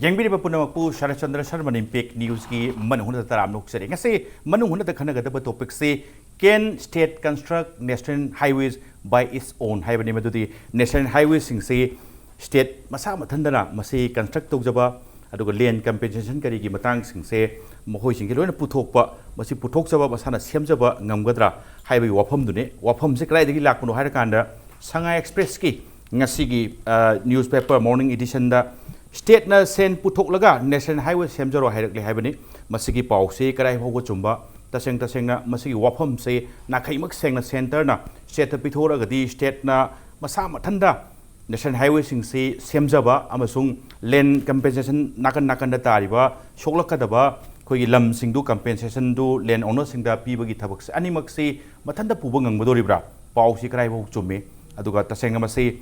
Yangbiriba Punamapu, Sharatchandra Sharma Impact News ki Manung Taram Nuksari. I say Manung the Kanagata topic say can state construct national highways by its own highway name to the national highways sing say state Masama Tandana, Masi construct Tokjaba, Aduga land compensation Karigi Matang sing say Mohoi sing Putopa, Masi Putokzaba, Masana Siamzaba, Namgadra, Highway Wapam Dune, Wapam Sekrai Lakuno Harakanda, Sanga Express ki, Nasigi newspaper morning edition da. State na sen putok laga national highway semjaro harakli haibani masigi pause karai hogo chumba taseng na masigi wafam se na khaimak seng na center na state pithora gadi state na masa mathanda national highway sing se semjaba amasung land compensation nakan da tariba soklakadaba khoi lam sing du compensation du land owner sing da pibagi thabak se animak se mathanda puba ngangmadoribra pause karai hogo chumme aduga taseng ma se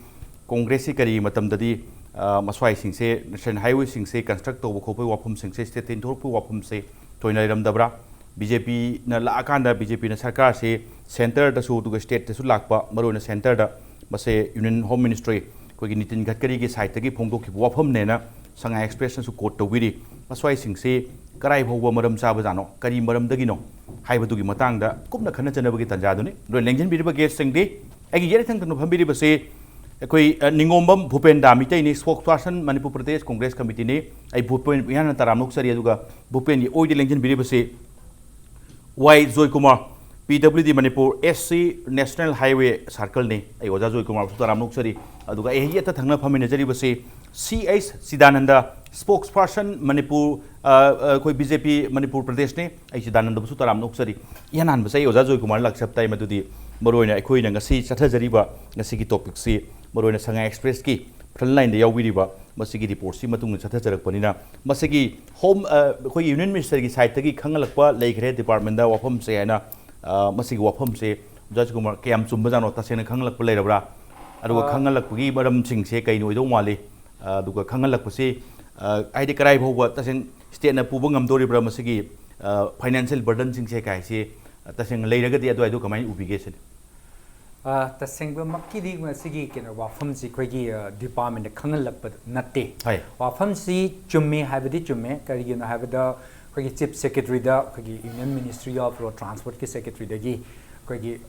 congress kari matam dadi Maswai sing se national highway sing se construct over Kopu Wapum sing se state in Torpu Wapum se Toinaram Dabra BJP na Lakanda BJP na Sarkar se center the su to state the Sulakpa Maruna center da Mase Union Home Ministry Koginitin Gatkari ki site ki Pongo ki Wapum nena Sanga expression su court to Wiri Maswai sing se Karai Hova Maram Sabazano Kari Maram Dagino Haibatugi Matanga Kumna Kanachanabaki Tanjaduni Lengen Biba Gate sing day I get anything to Nobambiri say Koi Ningombam Bupenda Maitei ni Spokesperson Manipur Pradesh Congress Committee ni ai Bupenda yana taramuk sari aduga Bupenda oidi lengjen biribase Y Joykumar PWD Manipur SC National Highway Circle ni ai oja Joykumar taramuk sari aduga ehiyata thangna phamina jari base Chidananda Spokesperson Manipur koi BJP Manipur Pradesh ni ai Chidananda bu taramuk sari yanan base oja Joykumar laksaptai madudi maroina ekhoi na ngasi chathajariba ngasi ki topic si Maroina Sanga Express ki frontline de yawiriba masigi report si matung chathajarakpanina masigi home khoi union minister ki side tagi khangalakpa leigre department da wafam se ana masigi wafam se Joykumar kyam chumbajano tasena khangalakpa leirabra aduga khangalakpagi maram sing se kai noi do mali aduga khangalakpa se aide karai bhoba tasen state na puba ngamdoribra masigi financial burden sing se kai se taseng leiragadi adu adu kamai ubige se Tasengba makidi masigi kena wafam si kwegi department khangal lakpa natte wafam si chumme habadi chumme karigi na habada kwegi chief secretary da kwegi union ministry of road transport ki secretary da gi kwegi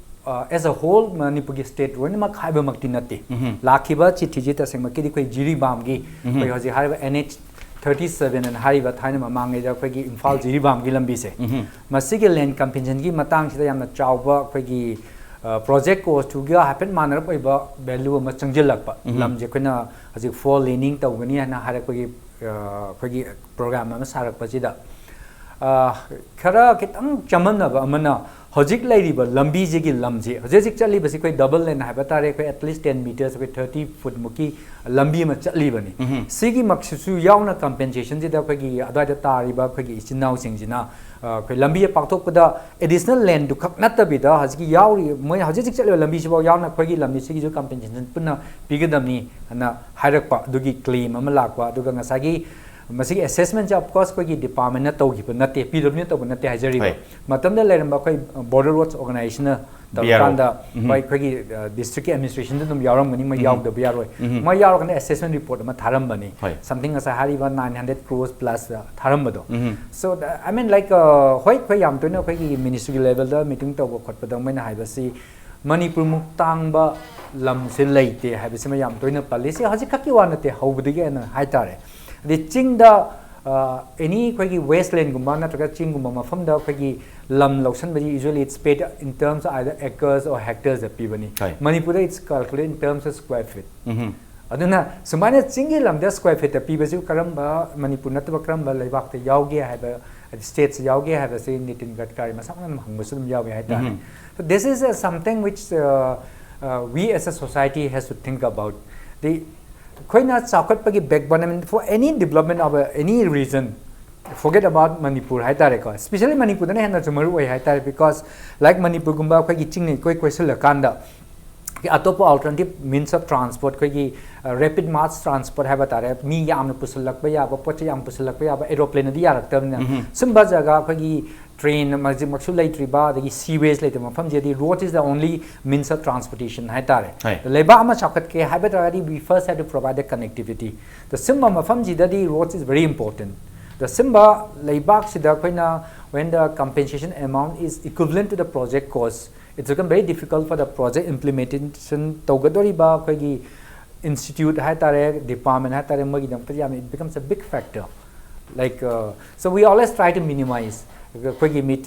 as a whole Manipur state run mak haiba makti natte lakhiba chithi ji taseng makidi kwegi jiri bam gi kwegi hoji haiba NH 37 and haiba thaina mamang ja kwegi imphal jiri bam gi lambi se masigi land compensation gi matang sida yamna chawba kwegi project cost to get happen manner of value of Changelapa, Lamje Kuna as if 4 leaning to Guniana Harapagi program, Sarak Pazida. Kara Kitang Chamana Amana, Hojik lady, but Lambi Zigi Lamji, Hojically basically double and Habatare at least 10 meters with 30-foot Muki, Lambi Machalibani. Sigi Maksu Yauna compensation, the Pagi, Adada Tariba, Pagi, Sinau Singina. Lambi Paktok the additional land to Kaknata Bida has Yauri, Moy Hajik Lambi Yana Pagi Lambi Sigi compensation, Puna, Pigadami, and Harakpa, Dugi claim, Amalakwa, Dugangasagi, Masigi assessment of course Pagi department, Natogi, but not a PW of Nate Hazari. Matamda Leramba Border Roads Organization, the by Pagi district administration, the Yaram, my Yaw the Biaro, my Yaran assessment report, Matarambani, something as a Hariva 900 crores plus Tarambado. So, I mean, like white Payam to know Pagi ministry level, the meeting to work with the Hibasi, Manipur Muktangba, Lam Silate, Habisamayam to know policy, Hazikakiwana, the Hobudi and Haitare. The Chingda any Pagi wasteland Gumana to Chinguma from the Pagi Lam Lotion, but usually it's paid in terms of either acres or hectares of Pibani. Manipur it's calculated in terms of square feet. Aduna, Sumana Singilam, the square feet of Pibasu Karamba, Manipur Natabakramba, Lavak, the Yaugi have a states Yaugi have a saying it in Gatkari, Masam Muslim Yawi. So this is something which we as a society has to think about. The Koina Sakat Pagi backbone for any development of any region. Forget about Manipur, Haitareko, especially Manipur, and Haitar because like Manipur Gumba, Pagi Ching, Quick Question Lakanda, Atopo alternative means of transport, Quigi rapid mass transport habatare, me yam pusulakbaya, Pocham pusulakbaya, aeroplane, the Yarak terminal, Simbazaga, Quigi train maksu leitriba the seaways later mafam jadi road is the only means of transportation hai tare leba ama chakat ke habitari we first have to provide the connectivity the simba mafam jida the roads is very important the simba leibak sida koina when the compensation amount is equivalent to the project cost it's become very difficult for the project implementation togadori ba koigi institute hai tare department hai tare magi dam it becomes a big factor like so we always try to minimize quick meet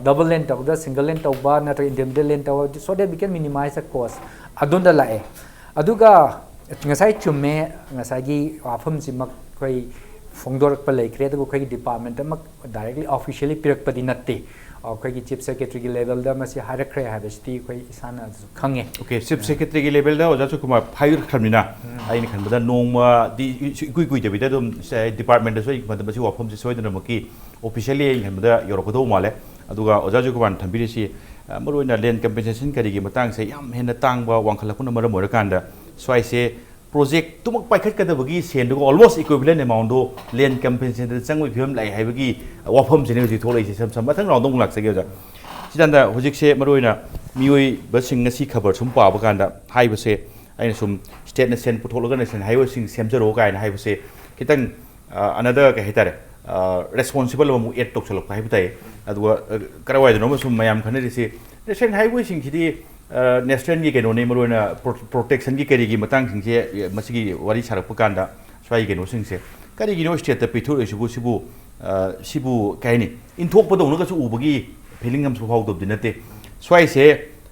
double lane tawda single lane tawba natra intermediate lane tawda so that we can minimize the cost adunda lae aduga ngasai chumme ngasai gi wafam simak koi phongdorak pa laikre aduga koi department amak directly officially pirak padi natte koi gi chief secretary gi level da masi harakre habesti koi isana khange okay chief secretary gi level da oja chukumar phai khamina aini khanbada nongma di kui kui de dum department da so ikmada masi wafam si soidana maki officially khanbada yorokdo male aduga oja chukumar thambirisi maroina land compensation kari gi matang se yam hena tangba wangkhalakuna maram orakanda swaise project tumak paikhat kadabagi sendu almost equivalent amount do land compensation changoi phim lai haibagi wafam jene ji tholai se sam mathang round dong lak sege ja sidanda hojik se maroina mioi basing ngasi khabar sum pa ba kanda haiba se aina sum state nation puthologa nation haiba sing semjaro kaina haiba se kitang another ka hitare responsible mu et tok chalok haiba tai aduga karawai no sum mayam khane se nation highway sing khidi national gi keno ne marona protection gi kari gi matang sing se masigi wari sarak pakanda swai keno sing se kari gi no state ta pithu sibu kaini inthok pa dong ga su ubagi feeling am su phau dob dinate swai se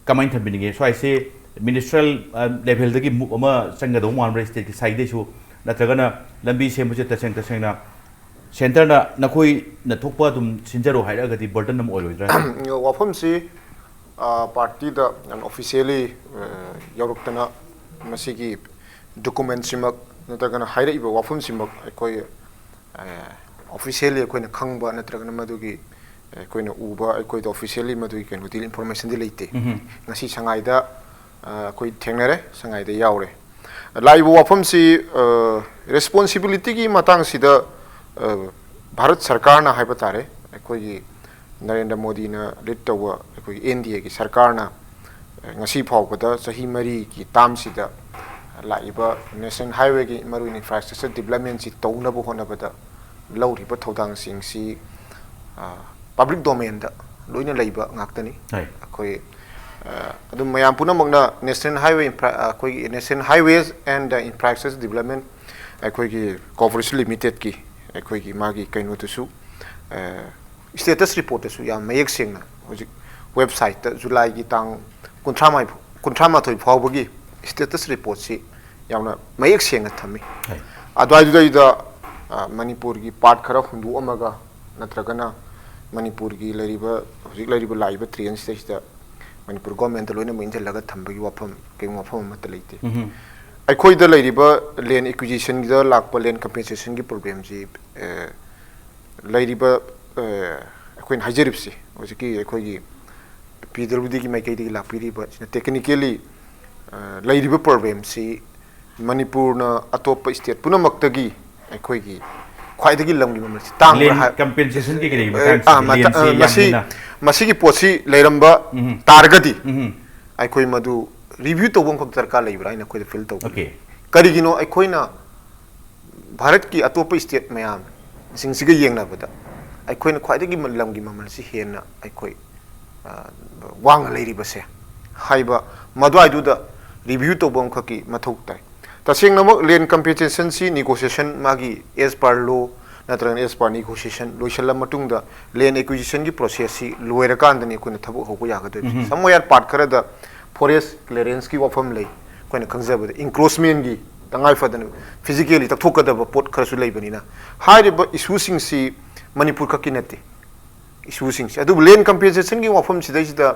kamain thambininge swai se ministerial level dagi ama sanga do man state ki side su natragana lambi se muje ta seng na center na nakoi na thokpa dum sinjaro haira ga di burden nam oilodra wafam si party da officially yaurukna masigi document simak natragana haira iba wafam simak koi officially koi na khangba natragana madugi koi na uba koi officially madugi ken dil information di leite ngasi sangai da koi thengnare sangai da yaure laibu wafam si responsibility gi matang sida bharat sarkar na haiba tare koi Narendra Modi na lead tawa koi NDA ki sarkar na ngasi phawbada sahi mari ki tam sida laiba national highway ki maru infrastructure development si tawna bo hona bada lauri ba thodang sing si public domain da loina laiba ngaktani koi adum mayam puna magna national highway koi national highways and infrastructure development koi ki corporation limited ki koi ki magi kaino to su status report su ya mayek singna hojik website ta July gi tang kuntrama thoi phawbagi status report si yauna mayek singa thami adwai da Manipur gi part khara hundu amaga natragana Manipur gi lariba hojik lariba laiba train stage da Manipur government loina mainje laga thambagi wafam keng wafam mat leite ai khoi da lariba land acquisition gi da lakpa land compensation gi problem ji lariba कोई हाजिरिब से उसकी कोई PWD की मैं कहीं लापीरी बस technically लाइरिब problem से मणिपुर न अतोप स्टेट पुनः मक्तगी कोई की ख्वाइद की लंगी ममल से तांग रहा compensation की करेगी बताएं मसी की पोसी लाइरंबा तारगती आई कोई मधु review तो वो खुद सरकार लाइब्रा इन्हें कोई फिल तो करीगी नो आई कोई ना भारत की अतोप स्टेट में आम सिंगसिगे येंग ना बता अखोइन ख्वाइदगी लमगी ममल से हेना अखोइ वांग लेरी बसे हाइबा मदवाइदुदा रिव्यू तो बम खकी मथौक ताइ तसेंग नमक लेन कंपनसेशन सी नेगोशिएशन मागी एज पर लो नत्रन एज पर नेगोशिएशन लोइशल मतुंगदा लेन एक्विजिशन की प्रोसेस सी लोयर कांदनी कोन थबो होको यागदो समोयार पार्ट खरदा फॉरेस्ट क्लियरेंस की वफम ले कोन खंगजबद इंक्रोचमेंट की तंगाइ फदन physically तथोकदब pot खरसु लेबनिना हाइरिब इशूसिंग C Manipur ka kinate issue sing adu land compensation gi wafam sida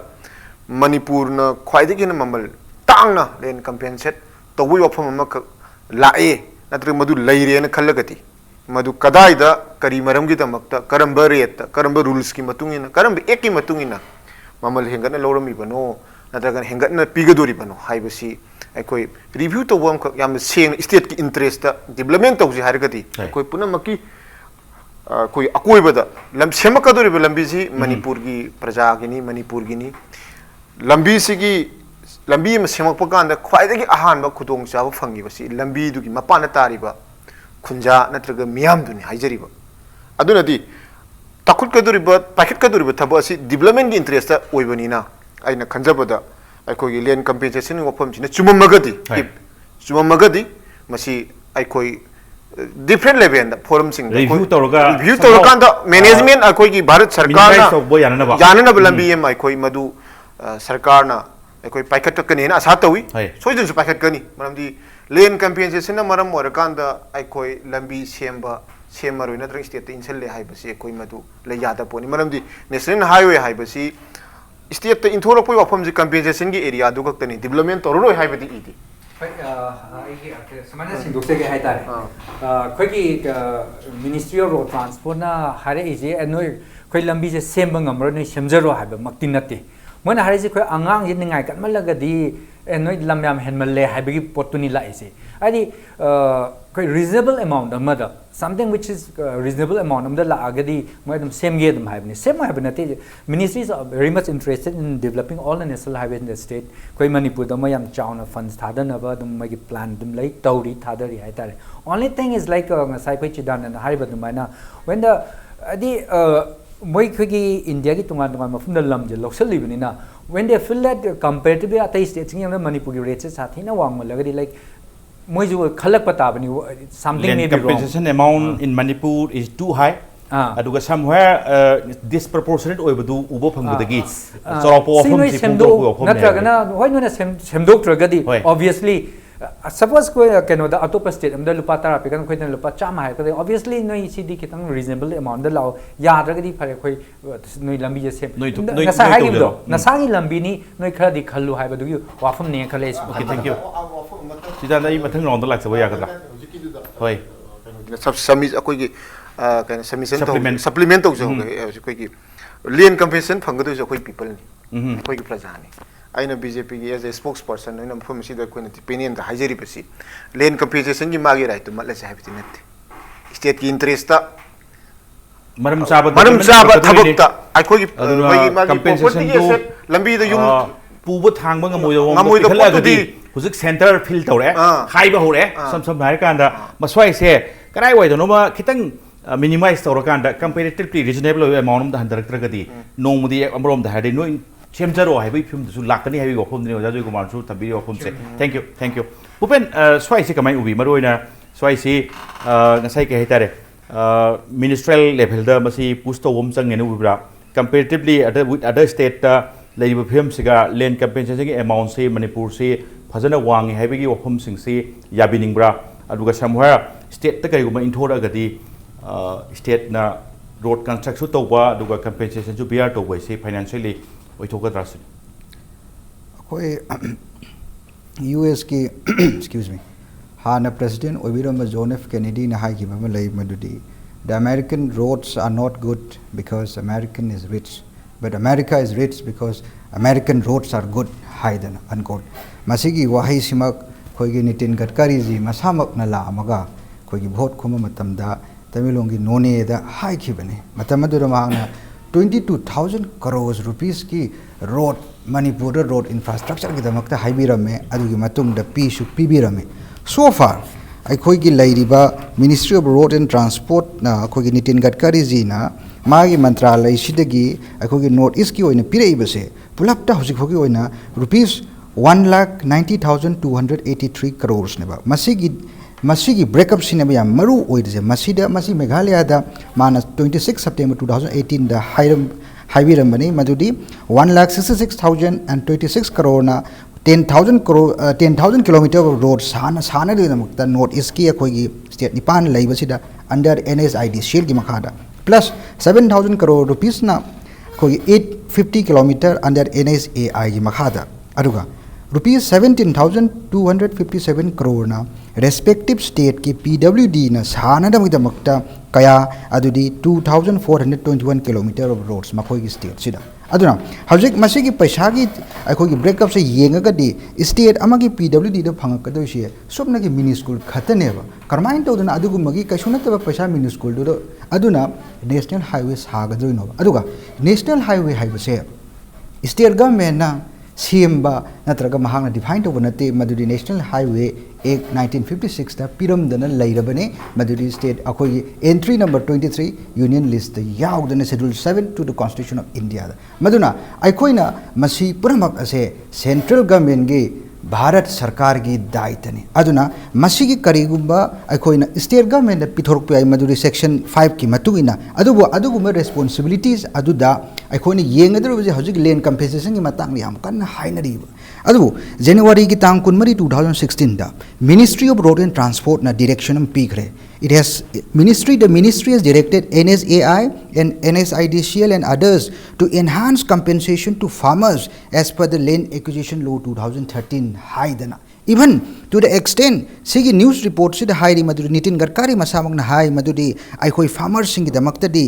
Manipur na khwaidagi na mamal tangna land compensate to wi wafam ma lae natri madu leire na khallagati madu kadai da kari maram gi tamakta karamba rate karamba rules ki matungina karamba ek ki matungina mamal hengana lorami bano natagan hengana pigadori bano haibasi akoi review to wam yam seng state ki interest da development to ji hargati akoi punamaki कोई अकोई बदा lump सेमक कदोरी लंबी सी मणिपुर की प्रजा की नी मणिपुर की नी लंबी सी की लंबी में सेमक पकान द ख्वाइदगी अहान ब खुदोंग चाब फंगी बसी लंबी दुगी मपान तारीबा खुंजा नत्रग मियाम दुनी हाइजरीबा अदुनदी तखुत कदोरीबा पैकेट कदोरीबा थबा असि डेवलपमेंट की इंटरेस्ट ओइबनीना आइना खंजबदा अखोगी लैंड कंपेंसेशन वफम सिने चुममगदी चुममगदी मसी अखोई डिफरेंट लेवल द फोरम सिंग रिव्यू तौरकान द मैनेजमेंट अखोगी भारत सरकार ना जाननब लंबी एम अखोई मदु सरकार ना अखोई पैकेट कने ना आशा तवी सोइदन सु पैकेट कनी मरमदी लैंड कंपेंसेशन ना मरम ओरकान द अखोई लंबी सेमबा सेमरोय नत्र स्टेट इंसले हाइबसी अखोई मदु ले यादा पोनी मरमदी नेशनल हाईवे हाइबसी स्टेट द इंथोरक पोय वफम जी कंपेंसेशन की एरिया दु कतनी डेवलपमेंट तौररोय हाइबदी इदी समाना सिंदोसे के हाइतारे खोगी मिनिस्ट्री ऑफ रोड ट्रांसपोर्ट ना हारे इजे नोय खोई लंबी जे सेम ngमरो नोय सेमजरो हाइब मक्ति नते मोना हारे जे खोई अंगांग जे निंगाय कनमलगदी नोय लमयाम हेनमले हाइबगी पोतुनी लाइसे आदि खोई रीजनेबल अमाउंट अमदा something which is reasonable amount amda la agadi moi dum same ge dum haibni same haibna te ministries are very much interested in developing all the national highways in the state koi manipur da mayam chauna funds thadana ba dum magi plan dum lai tauri thadari hai tare only thing is like ngasai koi Chidananda haiba dum maina when the adi moi khigi india gi tungan tungan mafum da lam je loksal libni na when they feel that comparatively atai states ngi amna manipur gi rates sathi na wang malagadi like moi ju khalak pata bani something may be wrong compensation amount in Manipur is too high aduga somewhere disproportionate oibadu ubo phangudagi choropo ofom si pungdo ofom natragana hoi nona semdok tragadi obviously suppose ko keno da atop state amda lupa tara pe kan khoi na lupa chama hai ko obviously noi cd kitang reasonable amount da lao ya dragadi phare khoi noi lambi je sem na sa hai gibdo na sa gi lambi ni noi khara di khallu hai badu wafam ne khale okay thank you Chidananda I mathang round lak sabaya kadra hoi submit akoi gi kind submission supplement to jo koi gi lien compensation phangadu jo koi people ni koi gi praja ni aina bjp gi as a spokesperson aina phom si da koi na opinion da hajari pasi lien compensation gi magi right to matla sa habiti net state ki interest ta maram saba thabak ta akoi gi compensation to lambi da yum puba thangba ngamoi da khalagadi हुजिक centre फिल तौरे हाइबा होरे सम सम हाइ कांदा मस्वाइ से कराइ वइ दनो खितंग मिनिमाइज तौरकांदा कंपैरेटिवली रिजनेबल अमाउंट दा हंदरक्त्रगदी नोंमुदी अमरोम दा हादे नो सेमजरो हाइबि फिल्म दसु लाकनी हाइबि वफम नि ओजा जयकुमार सु तबि वफम से थैंक यू भूपेन स्वाइ से कमाइ उबि मरोइना स्वाइ से नसाइ के हेतारे मिनिस्ट्रियल लेवल दा मसी पुश तौम चंगने उबिब्रा कंपैरेटिवली अदर स्टेट दा लेरिबा फिल्म सिगा लैंड कंपेंसेशन के अमाउंट से मणिपुर से फजना वांगी हाइबगी वफम सिंगसी याबिनिंगब्रा अदुगा समवेयर स्टेट त करिगुमा इंथोरगदी स्टेट ना रोड कंस्ट्रक्शन तौबा अदुगा कंपेंसेशन जु बियर तौबा से फाइनेंशियली ओइथोगद्रासु कोई यूएस की एक्सक्यूज मी हाना प्रेसिडेंट ओबिरम जॉन एफ कैनेडी ना हाइगी बम लई मदुदी the American roads are not good because American is rich but America is rich because American roads are good हाइदन अनकोट मसीगी वाही सिमक खोगी नितिन गडकरी जी मसामक न लामगा खोगी भोट खुम मतमदा तमिलोंगी नोने दा हाई खिबने मतम दुर मांगना 22,000 करोड़ रुपीस की रोड मणिपुर रोड इंफ्रास्ट्रक्चर की दमकता हाइबिरमे अदुगी मतुंग द पीसु पीबिरमे सो फार अखोगी लैरिबा ministry of road and transport ना अखोगी नितिन गडकरी जी ना मागी मंत्रालय सिदगी अखोगी नॉर्थ ईस्ट की ओइना पिरेइबसे पुलपता हुजिक होगी ओइना रुपीस 1,90,283 crores नेबा मसीगी ब्रेकअप सिनेबा या मरु ओइदजे मसीदा मसी मेघालय दा माना 26 September 2018 दा हाइबिरम बनी मदुदी 1,66,026 crore ना 10,000 किलोमीटर ऑफ रोड साना दे नमकता नॉर्थ ईस्ट की अखोगी स्टेट निपान लैबसिदा अंडर NSID शेल की मखादा प्लस 7,000 crore रुपीस ना अखोगी 850 किलोमीटर अंडर NSAI की मखादा अरुगा रुपीस 17,257 crore ना रेस्पेक्टिव स्टेट की PWD ना सानदमगदमक्ता कया अदुदी 2,421 किलोमीटर ऑफ रोड्स मखोगी स्टेट सिदा aduna hojik masigi paisa gi akhoi gi breakup se yenga di state amagi PWD da phangakadoi se subna gi mini school khatane ba karmain to duna adugu magi kaisuna ta paisa mini school do aduna national highway sagadoi no aduga national highway haiba se state government na Siemba natraga mahang na define to banate madudi national highway act 1956 da piram dana lairabane madudi state akoi entry number 23 union list yaudana schedule 7 to the constitution of India maduna aikoina masi puramak ase central government ge Bharat Sarkar gi daitani aduna masigi karigumba aikoina state government da pithoruk pai maduri section 5 ki matugina adugu responsibilities aduda aikoina yengadru je hojik land compensation gi matang yam kan hainari adu January ki tang 2016 da Ministry of Road and Transport na direction am pigre it has the ministry has directed NSAI and NSIDCL and others to enhance compensation to farmers as per the land acquisition law 2013 haidana even to the extent sigi news reports the high maduri Nitin Gadkari masamang na high maduri aikoi farmers singi damakta di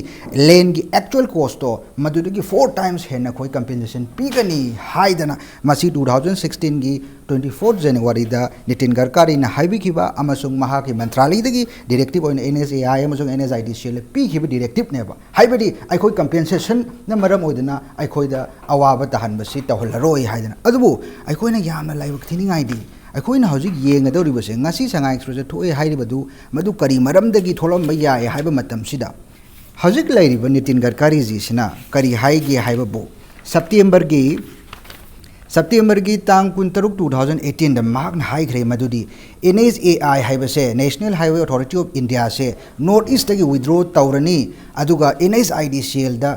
land gi actual cost to maduri gi 4 times hena koi compensation pigani haidana masi 2016 gi 24 January da Nitin Gadkari na highway kiba amasung maha ki mantrali dagi directive on NSAI amasung NSIDCL pi kiba directive ne ba haibadi aikoi compensation na maram oidana aikoi da awaba tahan basi tawhlaroi haidana adubu aikoi na yamna laibak thiningai di aikoina hojik yengadoribase ngasi sanga express thoe hairibadu madu kari maramdagi tholamba yae haiba matam sida hojik lairiba Nitin Gadkari ji sina kari haigi haiba bo September gi tang 13 2018 da magna haigre madudi NHAI haibase National Highway Authority of India se North East gi withdraw tawrani aduga NSIDCL da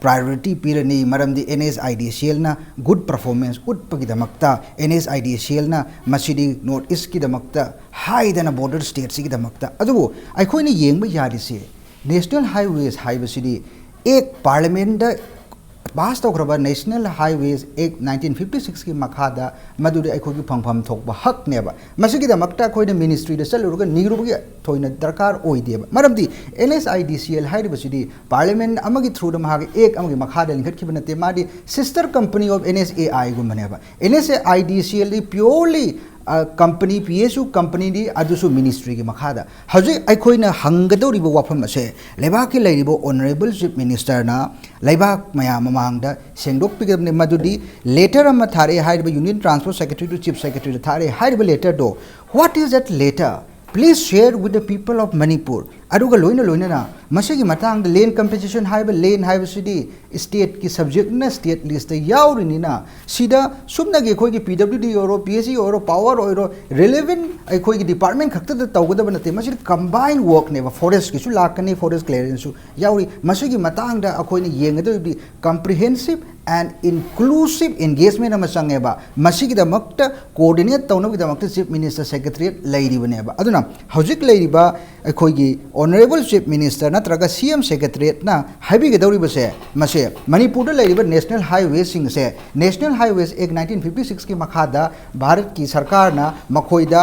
priority pirani maramdi NSIDCL na good performance utpagidamakta NSIDCL na masidi North East ki damakta high dana border states ki damakta adubu aikoina yengba yarise National Highways haibasidi ek parliament da pass tawkraba National Highways Act 1956 ki makhada maduri aikogi phangpham thokba hak neba masigi damakta koina ministry da chaluruga nigrugi thoina darkar oideba maramdi NSIDCL hairibasidi parliament amagi through da mahagi ek amagi makhada linkhat kibanate madi sister company of NSAI gumaneba NSIDCL purely company PSU company di adusu ministry ki makhada haji aikoina hangadoribo wafam ase lebaki lairibo honorable chief minister na laibak maya mamangda sengdok pigabne madudi letter am thare haiba union transport secretary to chief secretary thare haiba letter do what is that letter please share with the people of Manipur aduga loina na masigi matang the land compensation haiba land haiba sidi state ki subject na state list yaurini na sida subna ge khoi ki PWD oro PSC oro power oro relevant ai khoi ki department khakta da tawgada banate masigi combined work ne forest ki su lakani forest clearance su yauri masigi matang da akhoi ni yengada bi comprehensive and inclusive engagement ama sangeba masigi da makta coordinate tawna bi da makta chief minister secretariat lairi baneba aduna hojik lairiba akhoi gi honorable chief minister natraga CM secretariat na haibi ge dauri base mase Manipur da lairiba national highways sing se National Highways Act 1956 ki makhada Bharat ki sarkar na makhoida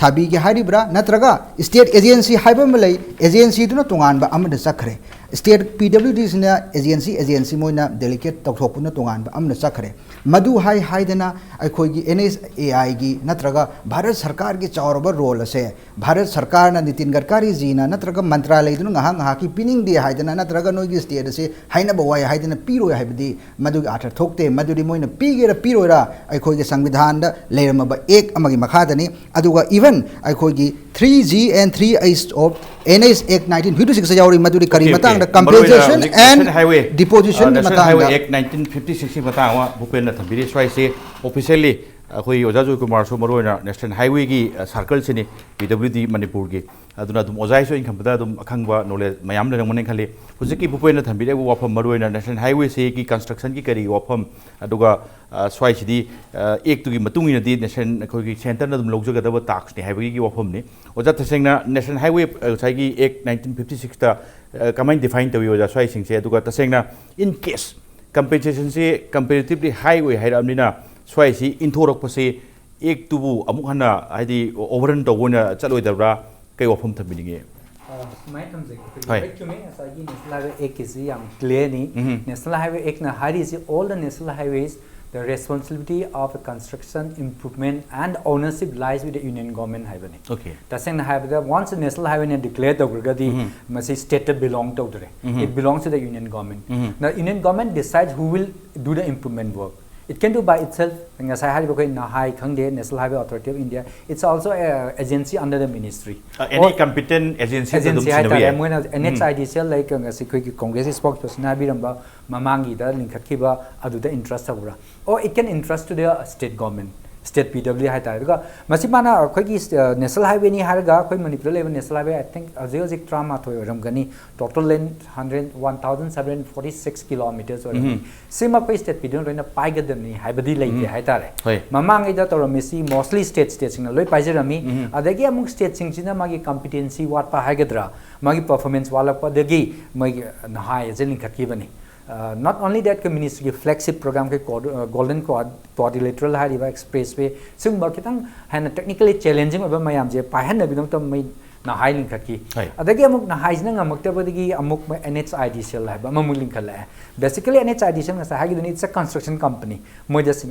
sabi ge haribra natraga state agency haiba malai agency duna tungan ba amada sakre state PWD na agency moina delegate tawthopuna tungan ba amna sakre madu hai dana akhoi gi NSAI gi natraga Bharat Sarkar gi chawraba role ase Bharat Sarkar na Nitin Gadkari ji na natraga mantralay dunu ngahang ki pining de hai dana natraga noi gi state ase haina ba wai hai dana piro haibdi madu gi athar thokte madu di moina pigera piroira akhoi gi sangvidhan da leirama ba ek amagi makhadani aduga even akhoi gi 3G and 3H of NS Act 1956 yauri maduri kari matang da compensation and deposition National Highway Act 1956 matang wa Bupenda thambiri swai se officially akoi oja Joykumar so maroina National Highway gi circle sini PWD Manipur gi aduna dum ojai so income da dum akhangba knowledge mayam le ngone khali hujiki Bupenda thambiri wa wafam maroina National Highway se gi construction gi kari wafam aduga swai sidi ek tu gi matung ina di national akoi gi center na dum logjaga da tax ni highway gi wafam ni oja tasengna National Highway sai gi Act 1956 ta kamain define tawi oja swai sing se aduga tasengna in case compensation se comparatively highway hairamnina swai si inthorok pase ek tubu amuk hana haidi overrun tawona chaloi dabra kai wafam thabininge mai tham je ek chume asagi national highway ek is yam clear ni national highway ek na hari is all the national highways the responsibility of construction improvement and ownership lies with the union government highway okay taseng na highway once the national highway ne declare tawrgadi masi state belong to it belongs to the union government the union government decides who will do the improvement work. It can do by itself. National Highway Authority of India. It's also an agency under the ministry. Any competent agency. NHIDCL like Congress spokesperson Mamangi da linkatkiba adu the interest or it can entrust to the state government. State PW hai ta because masimana khoi national highway ni harga khoi Manipur level national highway I think azik trama thoi ramgani total length 1746 kilometers or sima khoi state PW roina paigadani haibadi leite hai tare mamang ida toromisi mostly state sing loi paijarami adagi amuk state sing china magi competency wat pa haigadra magi performance wala pa dagi magi nahai jelin khakibani not only that ministry flagship program golden quadrilateral expressway sung kitang han technically challenging oba mayam je pahan na bidong to mai na high link khaki adagi amuk na high na ngamuk ta badagi amuk NHIDCL hai ba mamul link khala basically NHIDCL na sa hagi it's a construction company moi just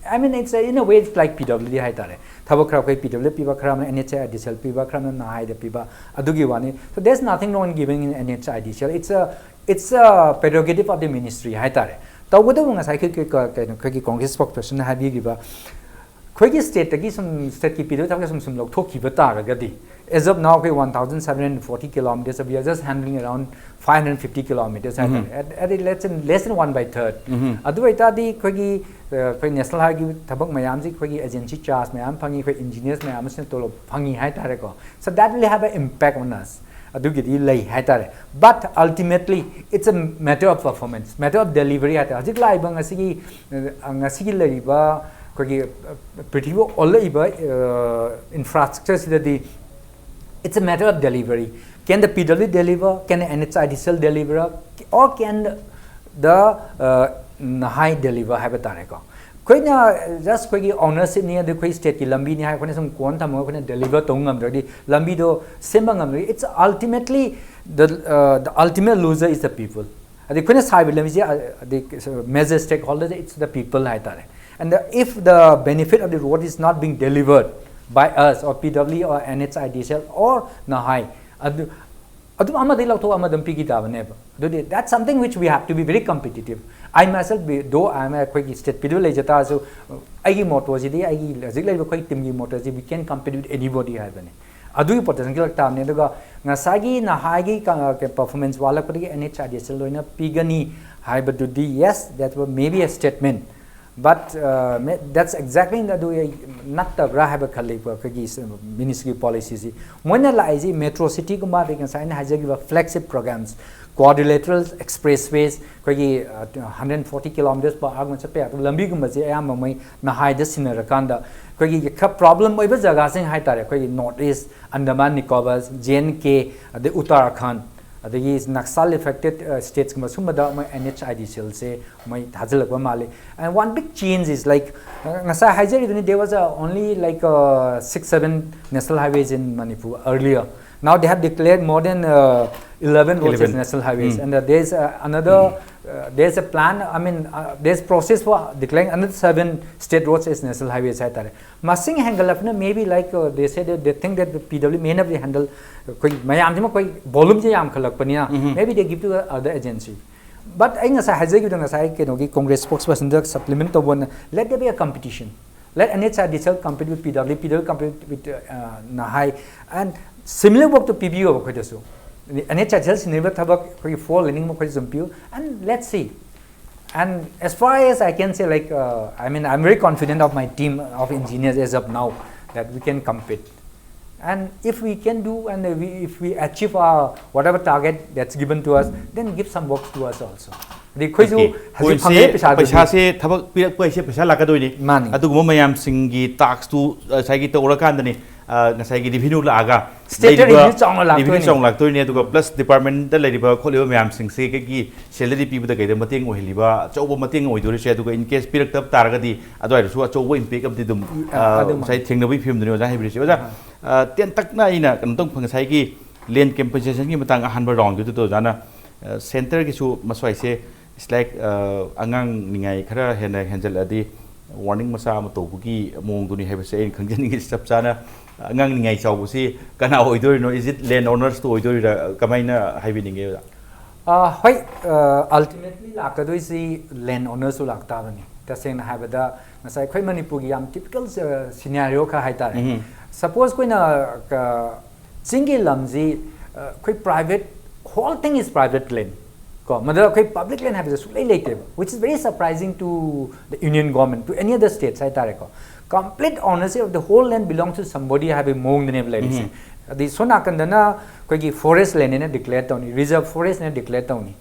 I mean it's in a way it's like PWD hai tare thabo khra kai PWD piba khra NHIDCL piba khra na hai da piba adugi wani so there's nothing wrong in giving in NHIDCL it's a prerogative of the ministry hai tare tawuda bunga sai kai Congress spokesperson ha bi giba khoi state gi some state ki pido thak some lok thoki ba tar gadi as of now 1740 kilometers we are just handling around 550 kilometers at less than 1/3 adu ita di khoi national highway thabak mayam ji khoi agency charge mayam phangi khoi engineers mayam se tolo phangi hai tare ko so that will have an impact on us adugidi lei hai tare but ultimately it's a matter of performance matter of delivery hai hajik lai bang asigi lei ba khoi pretty all iba infrastructure sidadi it's a matter of delivery. Can the PW deliver? Can the NHIDCL deliver? Or can the Nahai deliver? Have a tareko. Koina just quickly ownership near the Quay State Lambi Nihai when some quantum when deliver Tongam ready Lambido Simbangam. It's ultimately the ultimate loser is the people. The Queen's Highway the major stakeholders it's the people Haitare. And if the benefit of the road is not being delivered by us or PW or NHIDCL or Nahai. That's something which we have to be very competitive. I myself, though I am a quick state PW, so I motors, we can compete with anybody. Adu potential time neduga Nasagi Nahagi performance wala NHIDCL loina pigani haibadudi yes that was maybe a statement. But that's exactly not the Rahaba Khalif ministry policies. When a metro city can sign has flagship programs, quadrilateral expressways, 140 kilometers per hour. Lambigumazi, Amamai, Nahai, just in Rakanda. Problem over Zagasing Northeast, Andaman Nicobar's, JNK, the Uttarakhand. The Naxal affected states NHIDCL say and one big change is like there was only like 6-7 national highways in Manipur earlier. Now they have declared more than 11 roads as national highways and there's another there's a plan there's process for declaring another 7 state roads as national highways. Masing handle maybe like they said that they think that the PW may not be handled volume maybe they give to other agency. But I think Congress spokesperson supplement of one let there be a competition. Let NHIDCL compete with PW compete with Nahai and similar work to PBO NHIDCL never have fall learning and let's see. And as far as I can say, like I'm very confident of my team of engineers as of now that we can compete. And if we can do and if we achieve our whatever target that's given to us, then give some work to us also. The question is, Pashase Tabak Pishalakadoni, Mayam Singi, tax to Sagi Torakandani, Nasagi Divinu Laga, State song like to plus departmental labor, Mayam Sing Seki, Shelly people the Mating or Hiliba, Chobo Mating or do share to in case Pirak up Targadi, otherwise, what Chobo pick up the Dum, citing the whip him the news I have received. Ten Takna in a Kantung Pangsagi. land compensation ki matang ahan ba round tu to jana center ki su maswai se it's like angang ningai khara hena handle adi warning masa ma to bugi mong duni hebe se khangjan ngi step chana angang ningai chaw bu si kana oidori no is it land owners to oidori ra kamaina haibi ninge hoi ultimately lakadoi si land owners su lakta bani taseng na habada nasai khoi Manipur gi yam typical scenario kha haitare suppose koi na single lamji khoi private whole thing is private land ko mother khoi public land have su lei lei which is very surprising to the union government to any other states haitare ko complete ownership of the whole land belongs to somebody having mong the name land the sona kandana khoi gi forest land ne declare tawni reserve forest ne declare tawni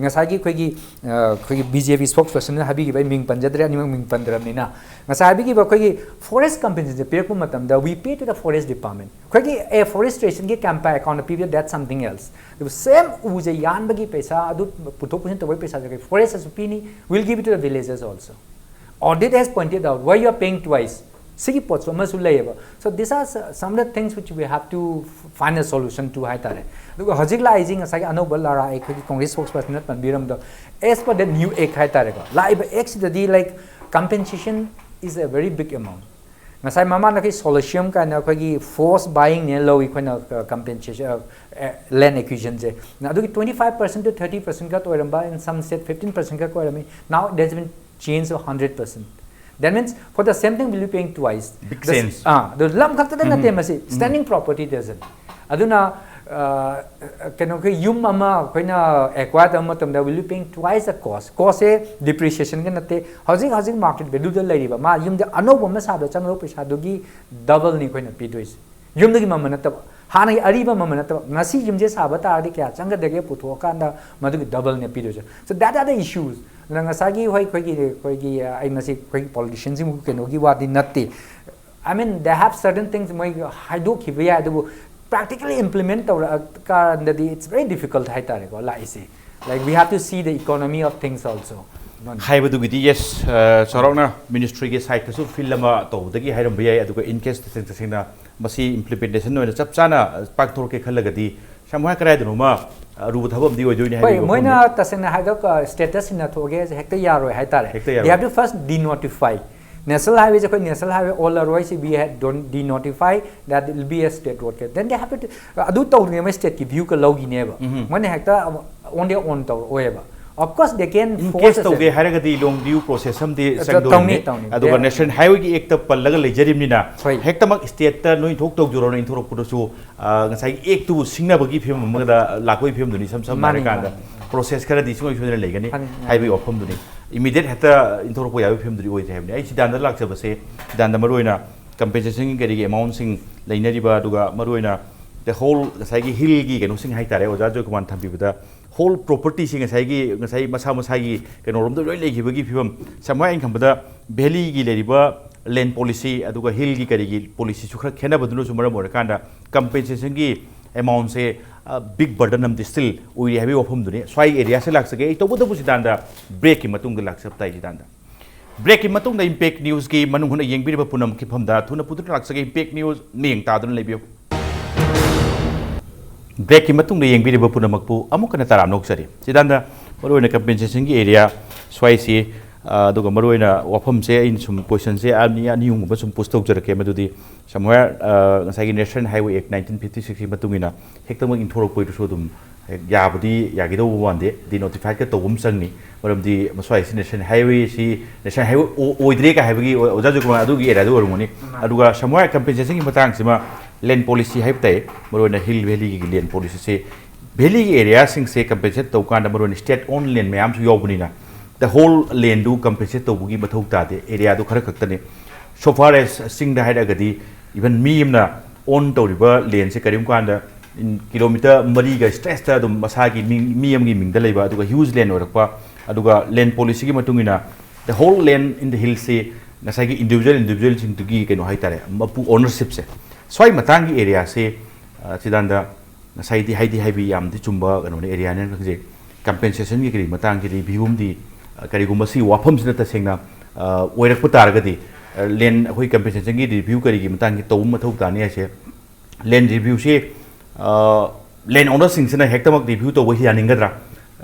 ngasai gi khoi BJP spokesperson ne habi gi bai ming panjadre ani ming pandram ni na ngasai bi gi ba khoi gi forest companies je pay ku matam da we pay to the forest department khoi gi a forestation gi campaign account period that's something else the same u je yan ba gi paisa adu puthok pusin to bai paisa je forest as pini will give it to the villagers also audit has pointed out why you are paying twice sigi pots so these are some of the things which we have to find a solution to haitare dugo hojik la ising asai anoba lara ek congress spokesperson na panbiram do as per the new act haitare ko la act the like compensation is a very big amount ngasai mama na ki solution ka na ko gi force buying ne low equal compensation land acquisition je na dugi 25% to 30% ka to ramba in some state 15% ka ko rami now there's been change of 100%. That means for the same thing we'll be paying twice. Big sense. The lump khakta na te masi standing property doesn't. Aduna kano ke yum ama koina acquired ama tamda will be paying twice the cost. Cost e depreciation ke nate housing market value da lai ba ma yum de anoba ma sa do changro paisa do gi double ni koina pi dois. Yum de gi mama na ta hana gi ariba mama na ta ngasi yum je sa ba ta ri kya changa de ge putho ka da madu gi double ne pi dois. So that are the issues. Nangasagi hoi koigi I must say politicians mu kenogi wadi natti. I mean they have certain things moi haidu kibiya do practically implement it's very difficult haitare ko la isi. Like we have to see the economy of things also. Haibu gidi yes sorona ministry ge site su filama to dagi hairam biyai adugo in case sing masi implementation no chap chana pak thor ke khalagadi samha krai dunuma rubu thabam di ojoi ni hai moina tasena haga status ina thoge hekta yaro haitare they have to first denotify national highway ko national highway all roads we had don't denotify that will be a state road then they have to adu to ne state ki view ka logi neba mone hekta only on to oeba of course they can force to ge haragadi long due process sam di sangdoni adu national highway ki ekta pallaga lejarim ni na hekta mak state ta noi thok tok juro noi thorok pudo su ngasai ek tu singna bagi phim magda lakoi phim duni sam mari kanda process kara di singoi chudra legani highway ofam duni immediate heta inthorok po yawi phim duri oi themni ai chidanda lak chaba se chidanda maroina compensation gi amount sing leinari ba duga maroina the whole ngasai gi hill gi kenu sing haitare oja Joykumar thambi bada whole property sing ngasai masa gi keno rom do loi legi bagi phim samai in khambada valley gi leriba land policy aduga hill gi kari gi policy su khara khena badunu su mara mora kanda compensation gi amount se big burden am still ui heavy ofum dune swai area se lak sake to bodu sidanda break ki matung lak sap tai sidanda break ki matung da impact news ki manung huna yengbi ba punam ki phamda thuna putu lak sake impact news meng ta dun lebiyo break ki matung da yengbi ba punamak pu amuk kana taram nok sari sidanda maroina compensation ki area swai si aduga maroina wafam se in sum question se ani yung ba sum post tok jarake madudi somewhere ngasai national highway act 1956 matungina hektamang inthorok poi so dum yabudi yagido wande di notify ka tawum sangni maramdi maswai national highway oidre ka haibagi oja Joykumar adugi area do ormoni aduga somewhere compensation ki matang sima land policy haibtai maroina hill valley ki land policy se valley area sing se compensate to kan maroina state owned land mayam su yobunina the whole land do compensate to bugi mathok ta de area do khara khaktane so far as sing da haidagadi even me na on to river land se karim kan da in kilometer mari ga stress ta dum masagi mi am gi ming da leiba aduga huge land orakpa aduga land policy gi matungina the whole land in the hill se nasagi individual sing to gi keno haitare mapu ownership se swai matang gi area se chidanda nasai di haidi haibi yam di chumba kano area ne je compensation gi kri matang gi review di karigumba si wafam sina ta sengna oirak putaragadi len hoi compensation gi review karigi matang gi tawum mathok tani ase len review se ꯂꯦꯟ ꯑꯣꯅꯔꯁꯤꯡꯁꯤꯅ ꯍꯦꯛꯇꯃꯛ review ꯇꯧꯕ ꯌꯥꯅꯤꯡꯒꯗ꯭ꯔꯥ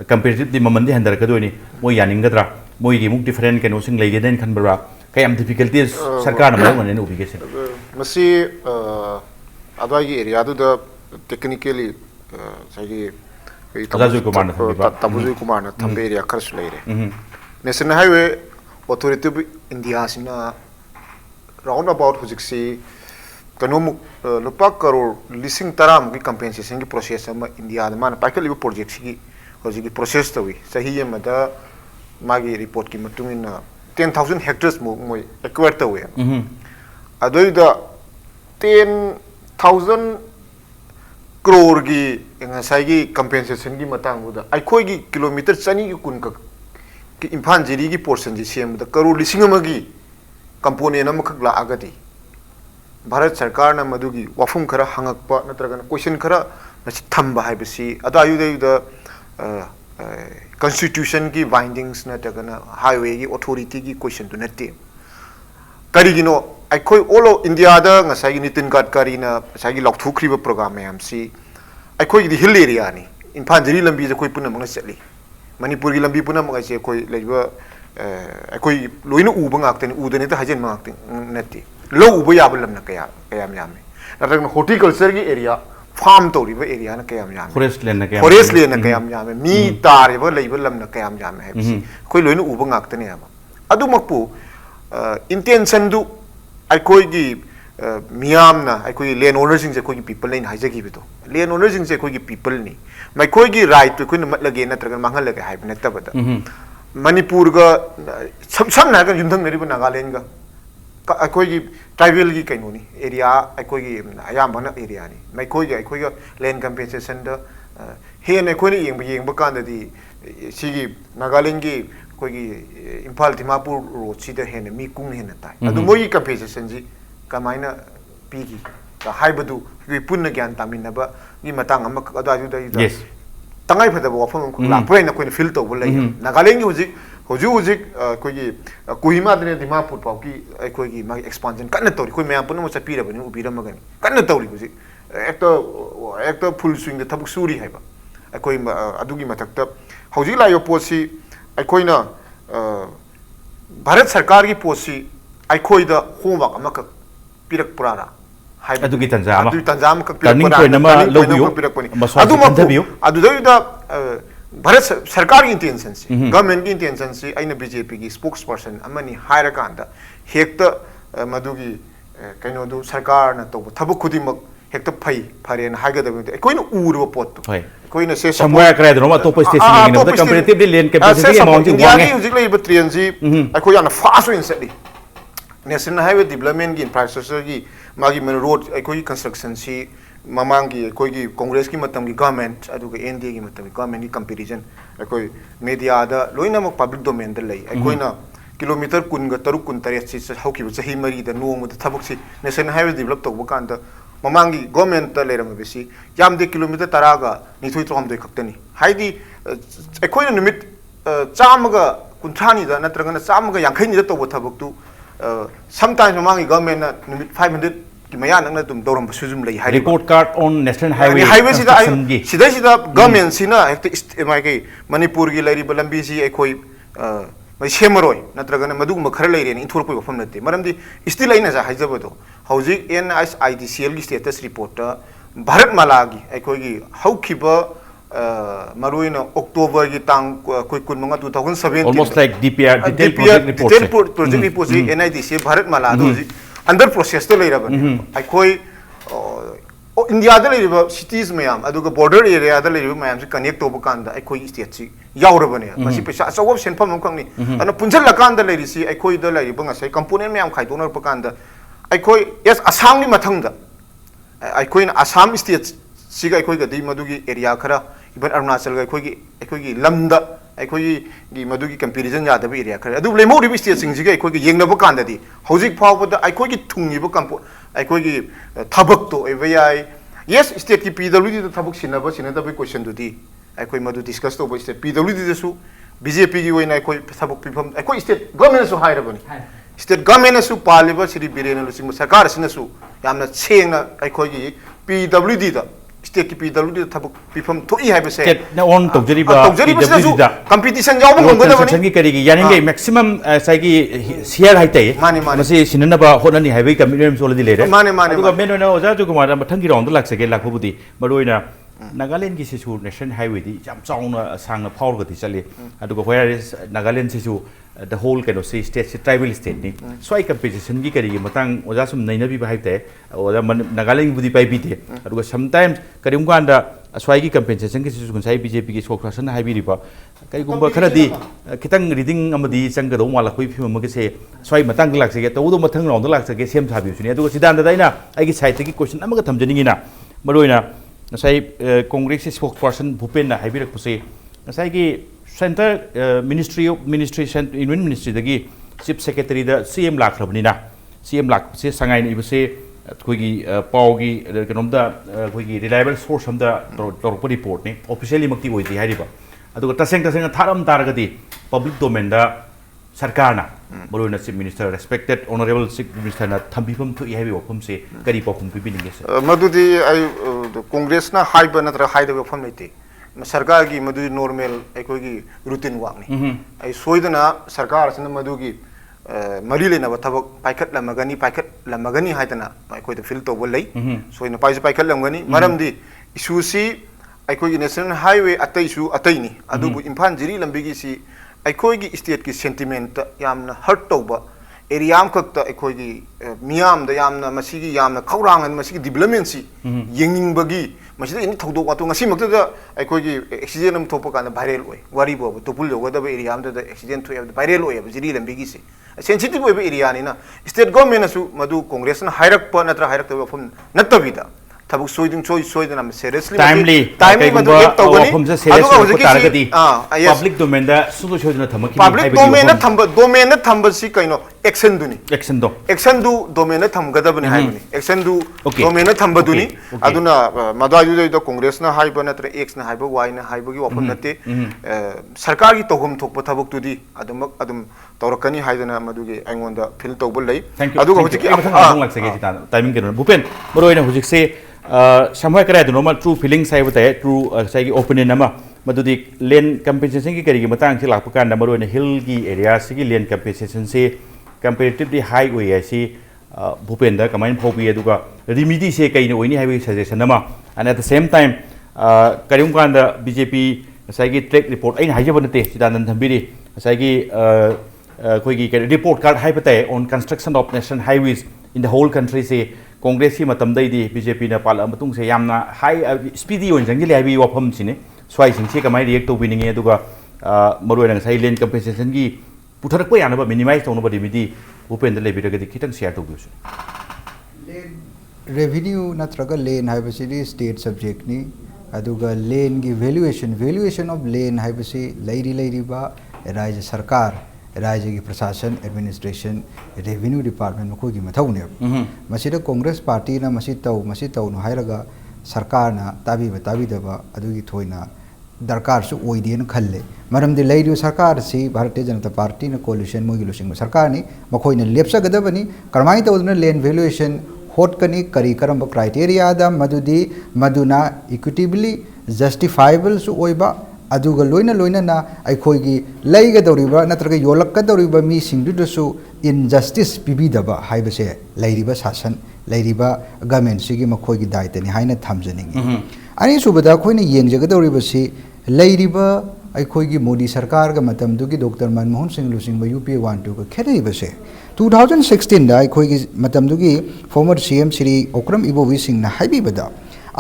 ꯀꯝꯄꯦꯔꯤꯇꯤꯚꯂꯤ ꯃꯃꯟꯗꯤ ꯍꯟꯊꯔꯛꯀꯗꯣꯏꯅꯤ ꯃꯣꯏ ꯌꯥꯅꯤꯡꯒꯗ꯭ꯔꯥ ꯃꯣꯏꯒꯤ ꯑꯃꯨꯛ different ꯀꯩꯅꯣꯁꯤꯡ ꯂꯩꯒꯗ꯭ꯔꯥ ꯈꯟꯕ꯭ꯔꯥ ꯀꯌꯥꯝ difficulties ꯁꯔꯀꯥꯔꯅ ꯃꯥꯌꯣꯛꯅꯅꯦꯅ ꯎꯕꯤꯒꯦ ꯁꯦ ꯃꯁꯤ ꯑꯗ꯭ꯋꯥꯏꯒꯤ ꯑꯦꯔꯤꯌꯥꯗꯨꯗ ꯇꯦꯛꯅꯤꯀꯦꯜꯂꯤ ꯉꯁꯥꯏꯒꯤ ꯇꯥꯕꯨ ꯖꯣꯏꯀꯨꯃꯥꯔꯅ ꯊꯝꯕ ꯑꯦꯔꯤꯌꯥ ꯈꯔꯁꯨ ꯂꯩꯔꯦ ꯅꯦꯁꯅꯦꯜ ꯍꯥꯏꯋꯦ ꯑꯣꯊꯣꯔꯤꯇꯤ ꯑꯣꯐ ꯏꯟꯗꯤꯌꯥꯁꯤꯅ ꯔꯥꯎꯟ ꯑꯕꯥꯎꯠ ꯍꯧꯖꯤꯛꯁꯤ ꯀꯩꯅꯣꯃꯨꯛ ꯂꯨꯄꯥ ꯀꯔꯣꯔ 10,000 ꯀꯝꯄꯦꯟꯁꯦꯁꯟꯒꯤ ꯄ꯭ꯔꯣꯁꯦꯁ ꯑꯃ ꯏꯟꯗꯤꯌꯥꯗ ꯃꯥꯅ ꯄꯥꯏꯈꯠꯂꯤꯕ ꯄ꯭ꯔꯣꯖꯦꯛꯁꯤꯒꯤ ꯍꯧꯖꯤꯛꯀꯤ ꯄ꯭ꯔꯣꯁꯦꯁ ꯇꯧꯏ ꯆꯍꯤ ꯑꯃꯗ ꯃꯥꯒꯤ ꯔꯤꯄꯣꯔꯠꯀꯤ ꯃꯇꯨꯡ ꯏꯟꯅ 10,000 ꯍꯦꯛꯇꯔꯁ ꯃꯨꯛ ꯃꯣꯏ ꯑꯦꯀ꯭ꯋꯥꯌꯔ ꯇꯧꯋꯦ ꯑꯗꯨꯏꯗ 10,000 crore ꯉꯁꯥꯏꯒꯤ ꯀꯝꯄꯦꯟꯁꯦꯁꯟꯒꯤ ꯃꯇꯥꯡꯗꯨꯗ ꯑꯩꯈꯣꯏꯒꯤ ꯀꯤꯂꯣꯃꯤꯇꯔ 210 ꯈꯛ इम्फाल जिरी की पोर्शन जी सेम करोड़ लिसिंग की कंपोनेंट अमखक लागदी भारत सरकार ना मधुगी वाफुम खरा हंगप नत्रगन क्वेश्चन खरा थंब हाइबसी अदायुद कॉन्स्टिट्यूशन की बाइंडिंग्स नत्रगन हाईवे की अथॉरिटी की क्वेश्चन तो नते करिगिनो अखोई ऑल ऑफ इंडिया दा ngसाई नितिन गडकरी ना ngसाई लौथुख्रिबा प्रोग्राम मैम सी अखोई दी हिल एरिया नि इम्फाल जिरी लंबी जे कोई पुन मंग चली मणिपुर की लंबी पुनः मंगाइसे कोई लेजबा कोई लोइन उब ngakten udane ta hajen ngakten natti lo uba yab lamna kaya kaya myame natragna horticulture की एरिया फार्म तौरीबा एरिया ना कया myame forest land ना कया myame मी तारेबा लेबा लमना कया myame है कोई लोइन उब ngakten याबा अदु मकपु intention दु अखोई की मियामना अखोई लैंड ओनर सिंह से कोई पीपल लाइन हाइजगी बितो लैंड ओनर सिंह से कोई पीपल नहीं मैखोई की राइट तो कोई मत लगे नत्रगन मांगल लगे हाइब नत्तबदा मणिपुर का सम नागा युद्धं नरिबा नागालैंड का अखोई की ट्राइबल की कइनोनी एरिया अखोई की अयामबना एरिया नि मैखोई का लैंड कंपेंसेशन द हेन अखोई येंब कांददी सिगी नागालैंड की कोई की इम्फाल दिमापुर रोड सिदा हेन मी कुंग हेन ताई अदु मोई कंपेंसेशन जी कमाइना पीगी हाइबदु की पुण्य ज्ञान तामिनबा की मतंग अमक अदाजुदा तंगाई फदबा वफम लापरेना कोई फील तौब लई नागालैंड की हुजिक कोई कोहिमा दने दिमापुर पाव की कोई की मागी एक्सपांशन कन्न तौरी कोई मैम पुन मचा पीरबनी उबीरमगनी कन्न तौरी हुजिक एक तो फुल स्विंग द थबक सूरी हाइबा कोई अदुगी मथक्ता हुजिक लायो पोसी अखोइना भारत सरकार की पोसी अखोइदा होमवर्क अमक पिरक पुरारा अदुगी तंजाम टर्निंग पॉइंट नमा लोबियो अदुदा भारत सरकार की इंटेंशन से गवर्नमेंट की इंटेंशन से आइना बीजेपी की स्पोक्स पर्सन अमनी हायर कांदा हेक्ट मधुगी कइनोदु सरकार न तो थबक खुदिमक हेक्ट फई फरेन हागदबे कोइन उरबो पोत कोइन से समवेयर क्रेदरो मा टॉप स्टेशन ने comparatively lane capacity amount India की हुजिक लेब ट्रेन जी अखो याना फास्ट विन सेटली नेशनल हाईवे डेवलपमेंट की इंफ्रास्ट्रक्चर की मागी मेन रोड अखोई कंस्ट्रक्शन सी ममांग की अखोई की कांग्रेस की मतम की गवर्नमेंट अदुगा एनडीए की मतम गवर्नमेंट की कंपैरिजन अखोई मीडिया दा लोइनमक पब्लिक डोमेन दा लई अखोइना किलोमीटर 10 से हौकिबो चही मरी दा नोंग दा थबक सी नेशनल हाईवे डेवलप तौब कांद ममांग की गवर्नमेंट दा लेरम बेसी यामदे किलोमीटर 10 गा 2 खक्तनी हाइदी अखोइना निमिट चामगा कुंथानी दा नत्रगना चामगा यांखैनी दा तौब थबक तु sometimes ममांग की गवर्नमेंट निमिट 500 की मया नंगना तुम दौरम सुजुम लई high report card on national highway सिदा गवर्नमेंट सिना हेक्ट माइके मणिपुर की लैरिब लंबी सी अखोई मै सेमरोय नत्रगना मदुगम खर लैरेन इंथोरपै वफम नते मरमदि स्टिल आइना जा हाइजबदो हौजिक NISIDCL की स्टेटस रिपोर्ट भारत माला की अखोई की हौखिबा मरुइना अक्टोबर की तांग कोई कुनमंगा 2017 almost like DPR detailed project report से NIDC भारत माला दो अंडर प्रोसेस तो लेरबन अखोई इंडिया दा लेरिबा सिटीज मयाम अदुगा बॉर्डर एरिया दा लेरिबा मयाम से कनेक्ट तोब कांदा अखोई स्टेट सी यावरबने मसी पैसा अचौब सेनफम हमखंगनी अन पुंजल लकांदा लेरिसी अखोई दा लेरिबा ngasai कंपोनेंट मयाम खाइदोनर पकांदा अखोई यस असम की मथंगदा अखोई असम स्टेट सिगा अखोई गदी मदुगी एरिया खरा इवन अरुणाचल गा अखोई लमदा अखोई की मदुगी कंपैरिजन यादब एरिया खरा अदु लेमोरिबि स्टेट सिंग सिगा अखोई येंगनब कांददी हौजिक फावबदा अखोई की थुंगिबो कंपो अखोई की थबक तो एवयाई यस स्टेट की PWD दा थबक सिनदब क्वेश्चन दुदी अखोई मदु डिस्कस तो स्टेट PWD दसु बीजेपी की वइना अखोई थबक पिफम अखोई स्टेट गवर्नमेंट सु हाइरबनी स्टेट गवर्नमेंट सु पालिबा श्री बिरेन लुसिंग सरकार सिनसु यामना छेंगना अखोई की PWD दा state ki PWD thab pifam thoi hai bese state na on tawjariba PWD da competition jaw bang gada bani sangi kari gi yani ngai maximum sai gi share hai tai masi sinana ba honani hai bai commitment so ladi lere mane mane aduga men ona oja Joykumar mathang gi round lak sage lak budi maroina Nagaland ki sisu national highway di jam chauna sangna phawr ga ti chali aduga where is Nagaland sisu the whole kind of say state tribal state ni so ai competition gi kari gi matang oja sum naina bi hai tai oja Nagaland budi pai bi te aduga sometimes kari unganda aswai gi compensation ki sisu sai BJP ki spokesperson hai bi riba kai gumba khara di kitang reading amadi chang ga do wala koi phim ma ge se swai matang lak sage to do mathang round lak sage sem sa bi suni aduga Chidananda daina ai gi side ki question amaga thamjani na maroina nasai Congress spokesperson Bupenda hai bi rak puse nasai gi center ministry of administration union ministry dagi chief secretary da CM lak thabni na CM lak se sangai ni buse koi gi pau gi kanom da koi gi reliable source am da torpo report ni officially makti oi di hai riba aduga taseng tharam taragadi public domain da sarkar na maroina chief minister respected honorable chief minister na thambifam thu hai bi wafam se kari pakhum pi bininge se madudi ai congress na haiba natra haida wafam lete sarkar gi madudi normal ai gi routine work ni ai soidana sarkar asna madugi mari lena ba thabak paikhat lamagani haidana ai koi da fill to bolai soina paikhat lamgani maramdi issue si ai gi national highway atai su atai ni adubu imphal jiri lambi gi si ai gi state ki sentiment yamna hurt tawba area am khakta ai gi miyam da yamna masigi yamna khawrang an masigi development si yengning bagi masida ini thodok watu ngasi makta da ai gi accident am thopa kana viral oi wari bo topul lo da area am da accident thoya viral oi jiri lambi gi si sensitive oi area ni na state government su madu congress na hairak pa natra hairak ta phum natabida tabuk soiding am seriously timely madu get tawani aduga taragadi public domain da sudu soidna thamaki public domain na thamba si kaino action do domain na thamgadabani haibani action do domain na thamba duni aduna madaju da congress na haiba natra x na haiba y na haiba gi wafam nate sarkar gi togum thokpa thabuk tudi adum tawrakani haidana madugi aingonda fill tawbul lei aduga hojiki lak sage timing ke Bupen maroina hojik se samhai kara do normal true feelings sai bata true sai gi opinion ama madudi land compensation ki kari gi matang si lakpa kan number 1 hill gi area si gi land compensation se comparatively high oi asi Bupenda kamain phobi aduga remedy se kai ni oini hai suggestion ama and at the same time karium kan da BJP sai gi track report ain haije banate Chidananda thambiri sai gi koi gi report card hai bata on construction of national highways in the whole country se Congress ki matam dai di BJP na pala matung se yamna high speedy on jangi lai bi wafam chine swai sing se kamai react to bininge aduga maroina sai land compensation gi putharak pa yana ba minimize to no ba dimidi Bupenda lebi ragadi kitang share to bisu revenue natraga lane haibasi state subject ni aduga lane gi valuation of lane haibasi lairi ba rajya sarkar राज्य की प्रशासन administration revenue department में कोई मथौने मसीदा Congress party ना मसी तौ no हायरगा सरकार ना ताबी दबा अदुगी थोइना दरकार सु ओइदेन खल्ले मरमदि लैरियो सरकार से भारतीय जनता पार्टी ना कोलिशन मोगी लोसिंग सरकार नि मखोइना लेप्सगदबनी करमाई तौदना लेन वैल्यूएशन होटकनी करी करम क्राइटेरिया दा मदुना इक्विटेबली जस्टिफाइबल सु ओइबा अदुगा लोइना ना अखोगी लैगदौरिबा नत्रगा योलक्कदौरिबा मी सिंगदुदसु इनजस्टिस पिबिदबा हाइबसे लैरिबा शासन लैरिबा गवर्नमेंट सिगी मखोगी दायित्वनि हाइना थामजनिंगी अनि सुबदा अखोइना येंगजगदौरिबसि लैरिबा अखोगी मोदी सरकार गा मतमदुगी डॉक्टर मनमोहन सिंह लुसिंगबा यूपीए 1-2 का खेदैबसे 2016 दा अखोगी मतमदुगी फॉर्मर सीएम श्री ओक्रम इबोवी सिंह ना हाइबिबदा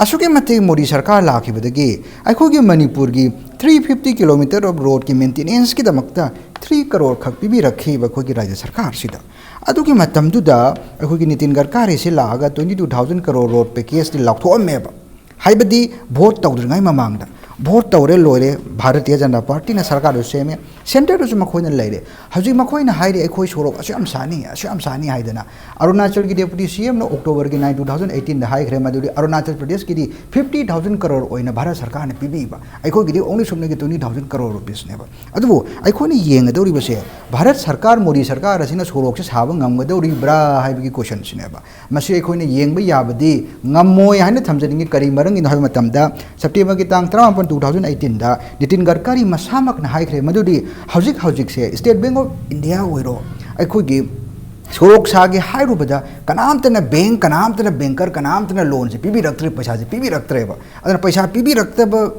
असुके मते मोदी सरकार लाखिबदगी अखोगी मणिपुर की 350 किलोमीटर ऑफ रोड की मेंटेनेंस की दमकता 3 करोड़ खक पिबी रखी बखोगी राज्य सरकार सिदा अदुगी मतमदुदा अखोगी नितिन गडकरी से लागा 22,000 crore road package the लाउथोअमेबा हाइबदी vote तौद्रिङाइ ममांगदा vote tawre loire Bharatiya Janata Party na sarkar seme center to makhoina leire haji makhoina haire ekhoi sorok asam sani haidana Arunachal ki deputy CM no October ki 9 2018 da hai grema duri Arunachal Pradesh ki 50,000 crore oina Bharat sarkar ne pibi ba ekhoi ki only sumne ki 20,000 crore rupees ne ba adu ekhoi ni yeng dori base Bharat sarkar Modi sarkar asina sorok se sabang ngam dori bra hai bi question sine ba masi ekhoi ni yeng ba yabadi ngammoi haina thamjani kari marang in hoi matamda September ki tang 2018 da Nitin Gadkari masamak na haikre madudi haujik se State Bank of India oiro aikoi gi sorok sage hairu bada kanamtana bank kanamtana banker kanamtana loan se pibi raktre paisa se pibi raktre ba adana paisa pibi rakta ba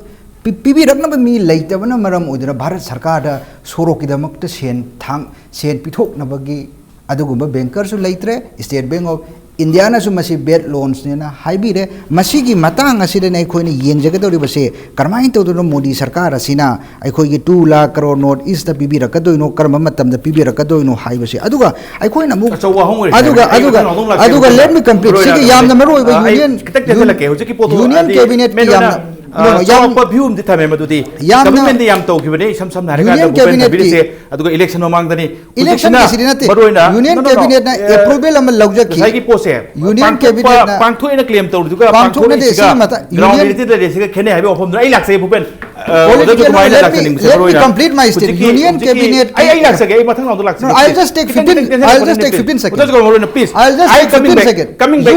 pibi rakna ba mi leita bana maram udra Bharat sarkar da sorok ki damak ta sen pithok na bagi adugumba banker su leitre State Bank of India na su masi bed loans ne na haibire masi gi matang aside na khoi ni yengjaga dori base karmain to do Modi sarkar asina ai khoi gi 2 lakh crore note is the pibi rakadoi no karma matam da pibi rakadoi no haibase aduga ai khoi na mu aduga let me complete sigi yam na maroi ba union cabinet ki yam yam perfume di thame madudi government yam to kibane sam na union cabinet se aduga election mang dani election union cabinet na approval am lawja ki sai ki pose union cabinet na pangthoi na claim to duga pangthoi na desi mata union de se khene habi ofom ai lakse bupen let me complete my statement union cabinet ai lakse ai mathang na lakse I'll just take 15 seconds please I'll just take 15 seconds coming back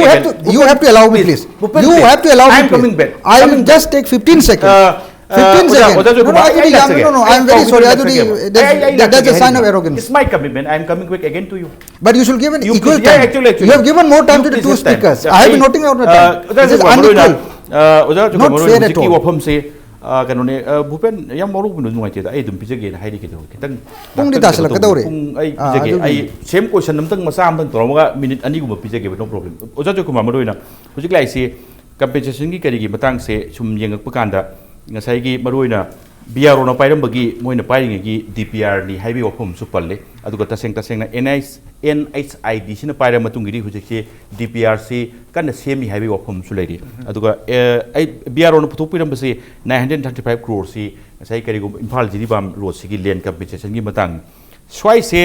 you have to allow me please you have to allow me I'm coming back I will just take 15 seconds 15 seconds. No, I'm very sorry. That's a sign of arrogance. It's my commitment. I'm coming quick again to you. But you should give an equal time. Actually. You have given more time to the two speakers. I have been noting out the time. This is unequal. Not fair at all. Kanone Bupen yam moru bunu nuai ai dum pijage na hairi ke do kitang pung di dasal ka dore pung ai pijage ai same question namtang masam tang toromaga minute ani guma pijage no problem oja jo kuma maroina hujik lai se compensation gi kari gi matang se sum yengak pakanda ngasai gi maroina BRO na pairam bagi moina pairing gi DPR ni haibi ofum su palle aduga taseng na NHID sina pairam matung gi hujik se DPR se kan semi haibi ofum su leiri aduga ai BRO na putu piram base 935 crore si ngasai kari go Imphal Jiribam road si gi land compensation gi matang swai se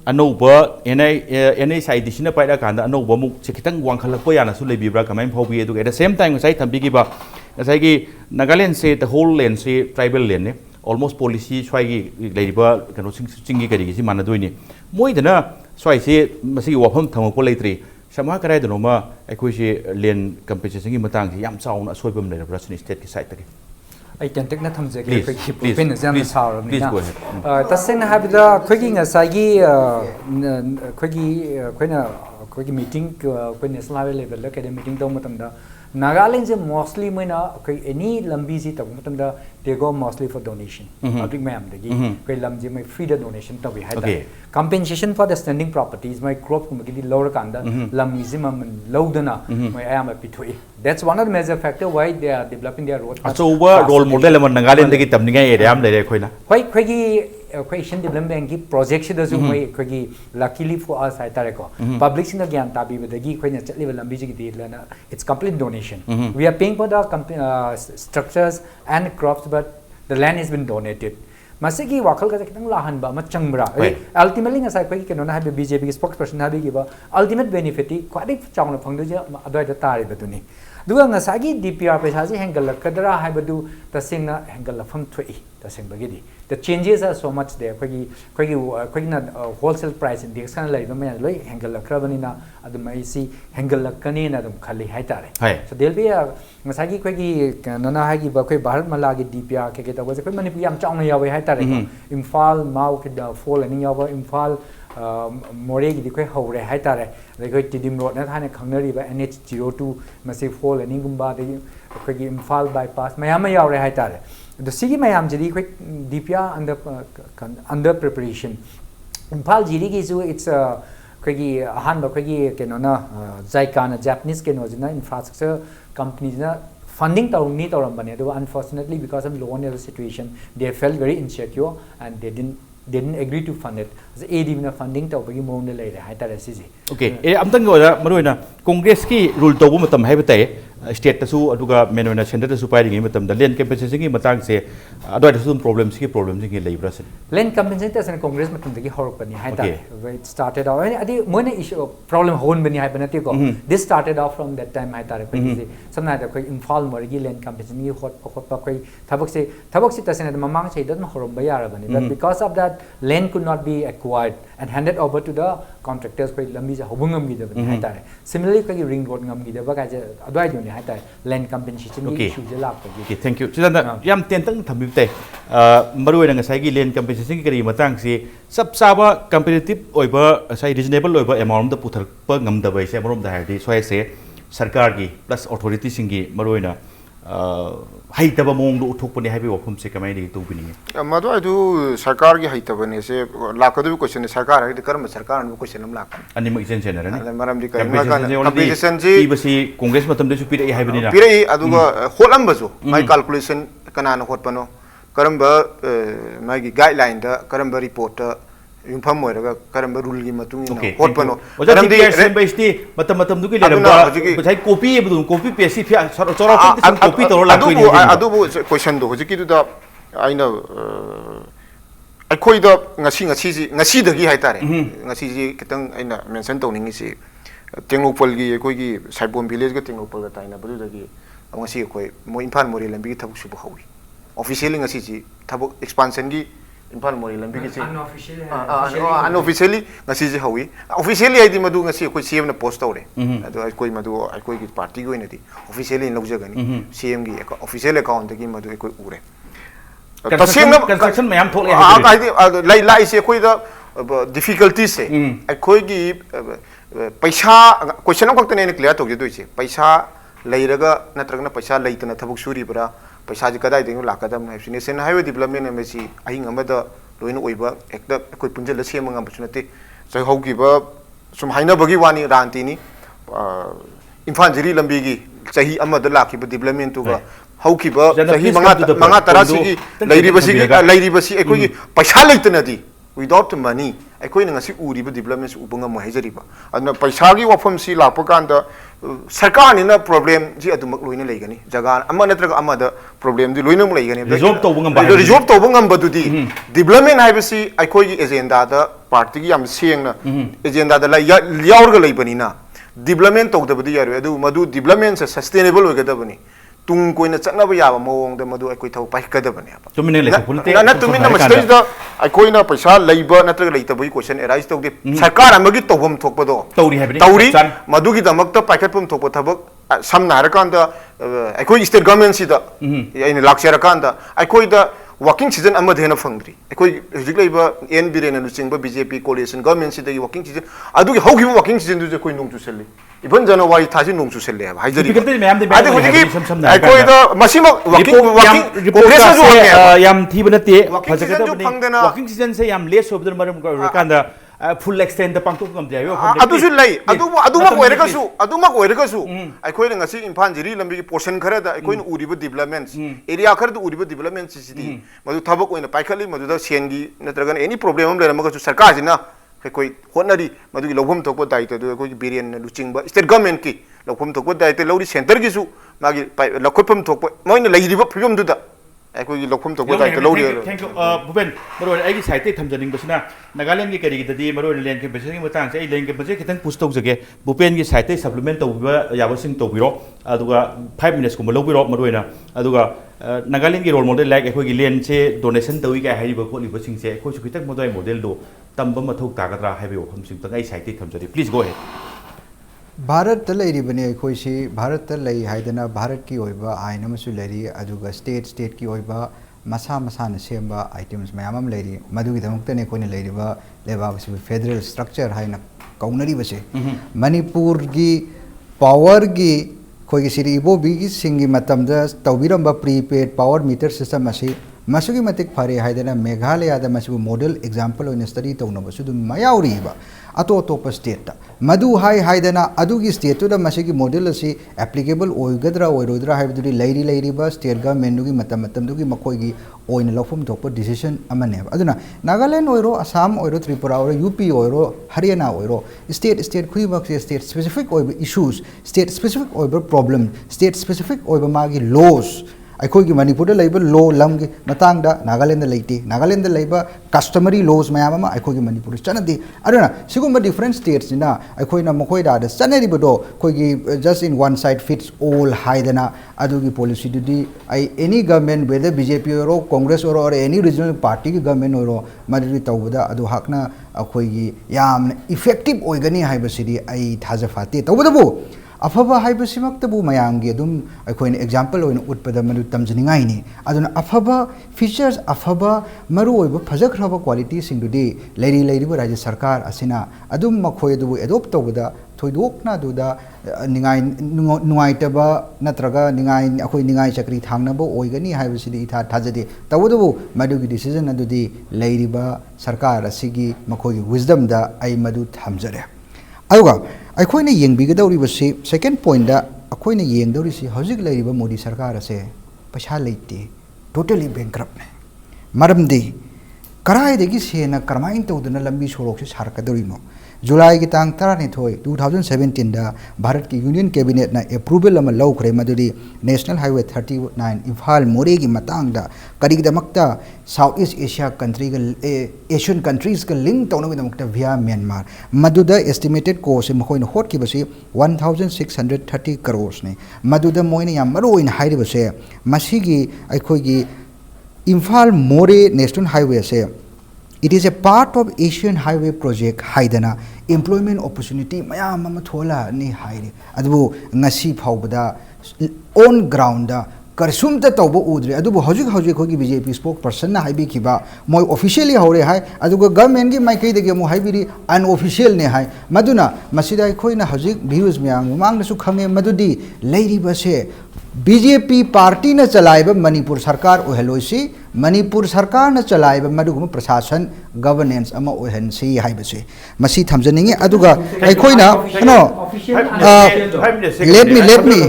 anouba NHID sina paira kanda anouba mu se kitang wangkhala ko yana su lebibra kamai phobi aduga at the same time ngasai thambi gi ba ngasai gi Nagaland se the whole land se tribal land ne almost policy swai gi leiba kano singi kari gi si manadoi moi dana swai se masi wafam thamko leitri sama karai dano ma aikoi se land compensation gi matang si yam chauna soibam le Russian state ki side ta ai can take na thamje ge khoi pen jam saur ni na taseng na habida khoi gi ngasai gi khoi gi meeting khoi national level la ke meeting do matam da Nagaland is mostly any lambi they go mostly for donation. Public ma'am, they lamji my free the donation to be had. Compensation for the standing properties, my crop lower kanda, lamizimum loudana, my am a pitui. That's one of the major factor why they are developing their road. So role model of Nagaland they get them area. Why craggy question development projects does craggy luckily for us I tareko. Publishing the Gan Tabi with the geek level and it's complete donation. We are paying for the structures and crops, but the land has been donated. Masigi wakal ka kitang lahan ba machang bra. Ultimately nga sa kwai keno na habi BJP spokesperson habi giba ultimate benefit kwadi chawna phangdu je adoi da tari baduni. Duga nga sagi DPR paisa ji hengal kadra haibadu tasingna hengal pham thui tasing bagidi. The changes are so much there. Kwai na wholesale price index kan lai ba me loi hengal krabani na adum ai si hengal kani na adum khali hai tare. So there'll be a ngasagi kwai nana hagi ba kwai Bharat malagi DPR ke ta was kwai Manipur yam chawna yawe hai tare. Imphal mau ke da fall ani yawa Imphal Moregi di kwai hore hai tare. Kwai Tidim road na thane khangnari ba NH02 massive fall ani gumba de kwai Imphal bypass mayama yawe hai tare. The Sigi Mayam Jiri DPR under preparation. Imphal Jiri Gizu it's a Kragi Hanba Kragi Kenona Zaikana Japanese Kenozina infrastructure companies funding to need or unfortunately because of low level situation they felt very insecure and they didn't agree to fund it. The AD funding to be more later. Okay, I'm thinking Congress ki rule to woman tam have state तसु अदुगा मेनोना centre तसु पाइरिंग मतम the land compensation की मतंग से अदुआ तसु problem की Lebra से land compensation Congress मतम दगी हरपनी हाइता इट स्टार्टेड आउट अदि मोने इशू प्रॉब्लम होन बनी हाइबा नते को this started out from that time हाइता रे समना द कोई इम्फाल मरगी लैंड कंपनसेशन की होट कोई थबक से तसने ममांग से दन हरम यारबनी but because of that land could not be acquired and handed over to the contractors koi lambi ja hobungam gi da hai ta similarly koi ring road ngam gi da ba ga je adwai do ni hai ta land compensation gi issue je lak ta gi thank you chidanda yam ten tang thambi te maru na ngasai gi land compensation gi kari matang si sab saba competitive oiba sai reasonable oiba amount da puthar pa ngam da bai se marom da hai di swai se sarkar gi plus authority sing gi maru na haitaba mong do uthokpani haibi wafum se kamai ni tu bini madu adu sarkar gi haitaba ne se lakadu question sarkar hai karam sarkar nu question am lak ani ma isen general ne maram di kai ma kan compensation ji ibasi congress matam de su pira hai bini na pira adu ga holam bazu my calculation kana na hot pano karam ba my guideline da karam ba report यूफम होरगा करम rule की मतुंग इन होट पनो ओजा दी SM bestie मतम दुकी लेरबा बसाई copy एबदु copy पेसी फि चोरा copy तोर ला कोइ अदुबु क्वेश्चन दो होजिकी दुदा आइना अखोइ द ngasi दगी हाइतारे ngasi जी कितंग आइना मेंशन तौनिंगी से टेंगलोपल की अखोइ की साइबोम विलेज का टेंगलोपल का ताइना बदु दगी ngasi अखोइ मो इम्फाल मोरी लंबी थबक सुबु हवी ऑफिशियली ngasi जी थबक एक्सपेंशन की इम्फाल मोरी लंबी की अनऑफिशियली ngasi जी हवी ऑफिशियली आइदी मदु ngasi अखोइ सीएम ने पोस्ट तौरे अदो अखोइ मदु अखोइ की पार्टी को इनदी ऑफिशियली लौजगनी सीएम की ऑफिशियल अकाउंट की मदु अखोइ उरे कंस्ट्रक्शन में हम थोड़े लाई लाई से कोई द डिफिकल्टी से कोई की पैसा क्वेश्चन को तने क्लियर तो जे से पैसा लेरगा नत्रगना पैसा लेतना थबक सूरीबरा पैसा जी कदाई देंगो लाकदम है नेशनल हाईवे डेवलपमेंट में सी अहिंग अमदा लोइन ओइबा एकदा कोई पुंजल सेम ngam बचनते जय हौगिबा सुम हाइनबगी वानी रांतीनी इम्फाल जिरी लंबी की चाही अमद लाखिबा डेवलपमेंट तुगा हौकिबा चाही मंगा तरासी लैरिबसी एकोई पैसा लेतनदी विदाउट मनी एकोई ngasi uriba development ubanga mo hejariba adna paisa gi wafam si lakpa kanda sarkar ni na problem ji adumak loina leigani jaga amma natraga amma da problem di loina mo leigani resolve to bungam badudi development haibasi ekoi gi agenda da party gi am sengna agenda da yaurga leibani na development to da badi yaru adu madu development se sustainable oigadabani tung कोई न चनब याब मौंग the मदु अकोइ थौ पाइकदबने अब तुमिने ले फुलते ना तुमिने मस्टेज the अकोइ न पैसा lab नत्र लैतबई question arise तौदे सरकार अमगी तौबम थोकपदो तौरी मदु की दमक त पाइकतपम थोप थबक समना हरकान द अकोइ स्टेट गवर्नमेंट सी द यानी लाक्सरकान द अकोइ द वर्किंग सीजन अम धेन फंगद्री अकोइ हुजिक लैब एन बिरेन लुचिंग बीजेपी कोलिशन गवर्नमेंट सी द वर्किंग सीजन अदुगी हौगी वर्किंग सीजन दु कोइ नोंग चुसली इवन जनवरी थाजी नोंग चुसले है हाइजरी आदि हुजिकी अकोइ द मसिम वर्किंग प्रोग्रेस जो है याम थीब नते फजगदबनी वर्किंग सीजन से याम लेस ऑफ द मरम कांदा full extent the pangtok kam jayo adusu lai aduma oiragasu aikoi na ngasi imphal jiri lambi ki portion khara da aikoi na uriba developments area khara da uriba developments sidi madu thabak oina paikhali madu da sengi natraga any problem am lerama ga sarkar jina koi honari madu ki lobham thokpa dai to koi birian na luchingba state government ki lobham thokpa dai to lori center ki su magi lakhopam thokpa moina leiriba phibam du da अकोई लोकफम तो गोदाई तो लौरी thank you Bhupen मरो आई साइड ते थमजनिंग बसना नागालैंड की करी ददी मरो land के बसे की मतंग से लैंड के बसे खितंग पुश तौ जगे भूपेन की साइड ते सप्लीमेंट तौबा याबसिंग तौबिरो अदुगा 5 मिनट्स को लौबिरो मरोइना अदुगा नागालैंड की रोल मॉडल लाइक अकोई लैंड से डोनेशन तौई का हाइबो खोलिबो सिंग से अकोई खितंग मदोय मॉडल दो तंबा मथौ तागद्रा हाइबो हम सिंग तंग आई साइड ते थमजरी प्लीज गो अहेड भारत लेरिबने अखोइसी भारत लई हाइदना भारत की ओइबा आइन अमसु लेरी अदुगा स्टेट की ओइबा मसा मसा न सेम्बा आइटम्स मयाम लेरी मदुगी दमक्तने कोने लेरिबा लेबाबसु फेडरल स्ट्रक्चर हाइना कौनरी बसे मणिपुर की पावर की कोई सिरी इबो बिगी सिंगी मतम द तौबिरंबा प्रीपेड पावर मीटर सिस्टम असी मसुगी मतिक फरे हाइदना मेघालय दा मसुगु मॉडल एग्जांपल ओइन स्टडी तौना बसुदु मयाउरीबा अतो अतोप स्टेट ता मधु हाइदना अदुगी स्टेट दा मसुगी मॉडल असी एप्लीकेबल ओइगद्रा ओइरोद्रा हाइबदुदी लैरी लैरीबा स्टेट गवर्नमेंट दुगी मतम मतम दुगी मखोइगी ओइन लौफम थोप डिसीजन अमने अदुना नागालैंड ओइरो असम ओइरो त्रिपुरा ओइरो यूपी ओइरो हरियाणा ओइरो स्टेट स्टेट खुइबक स्टेट स्पेसिफिक ओइब इश्यूज स्टेट स्पेसिफिक ओइब प्रॉब्लम स्टेट स्पेसिफिक ओइब मागी लॉस अखोई मणिपुर लो लम की मतंग नागालैंड लेते नागालैंड कस्टमरी लॉस मैम अखोई मणिपुर चनदे सिगुब डिफरेंट स्टेट्स अखोना मखोदा चनरीबदो अखोई just in one side fits all हाइदना अदुगी policy any government whether BJP ओरो कांग्रेस ओरो और एनी रीजनल पार्टी की गवर्नमेंट ओरो मदुदी तौबदा अदु हकना अखोई याम इफेक्टिव ओइगनी हाइबसिदी आई थाजफाते तौबदबो अफब हाइबसिमक्तबु मयांगी अदुम अखोइन एग्जांपल ओइन उटपद मनु तमजनिंगाइनी अदुना अफब फीचर्स अफब मरु ओइब फजखरब क्वालिटी सिंगदुदी लेरी लेरीब राज्य सरकार असिना अदुम मखोयदुबु एडॉप्ट तौबदा थोइदोकना दुदा निगाइ नुआइतबा नत्रगा निगाइ अखोइ निगाइ चक्री थांगनबो ओइगनी हाइबसिदी इथा थाजदे तौबदुबु मदुगी डिसीजन अदुदी लेरीबा सरकार असिगी मखोइ विजडम दा आई मदु थामजरे अदुगा अखोइना येंबिगदौरिबसे सेकेंड पॉइंट अखोइना येंगदौरिसि हौजिक लैरिबा मोदी सरकार असे पैसा लेते टोटली बैंक्रप्ट ने मरमदे कराइदगी सेना करमाइन तौदना लंबी सोरोक से सारकदौरिनो जुलाई की तांग 2017 दा भारत की यूनियन कैबिनेट ना अप्रूवल अमा लौखरे मदुदी नेशनल हाईवे 39 इम्फाल मोरे की मतंग दा करिगदमक्ता south east Asia country Asian countries का लिंक तौनगदमक्ता विया म्यांमार मदुदा एस्टिमेटेड कोस्ट मखोइन होट की बसे 1630 करोड़ ने मदुदा मोइने याम मरोइन हाइरिबसे मसीगी अखोइगी इम्फाल मोरे नेशनल हाईवे से it is a part of Asian Highway project haidana employment opportunity mayam ama thola ni haire adu ngasi phawbada on ground da karsum ta tawbo udre adu hojik hojik khogi BJP spokesperson na haibi kiba moi officially hore hai adu government gi mai kai de ge mo haibiri unofficial ne hai maduna masida khoina hojik views myang mang na su khange madudi leiri ba se BJP party ने चलाइब मणिपुर सरकार ओहलोसी मणिपुर सरकार ने चलाइब मदुगुम प्रशासन governance अमा ओहनसी हाइबसे मसी थमजनिंगे अदुगा अखोइना no let me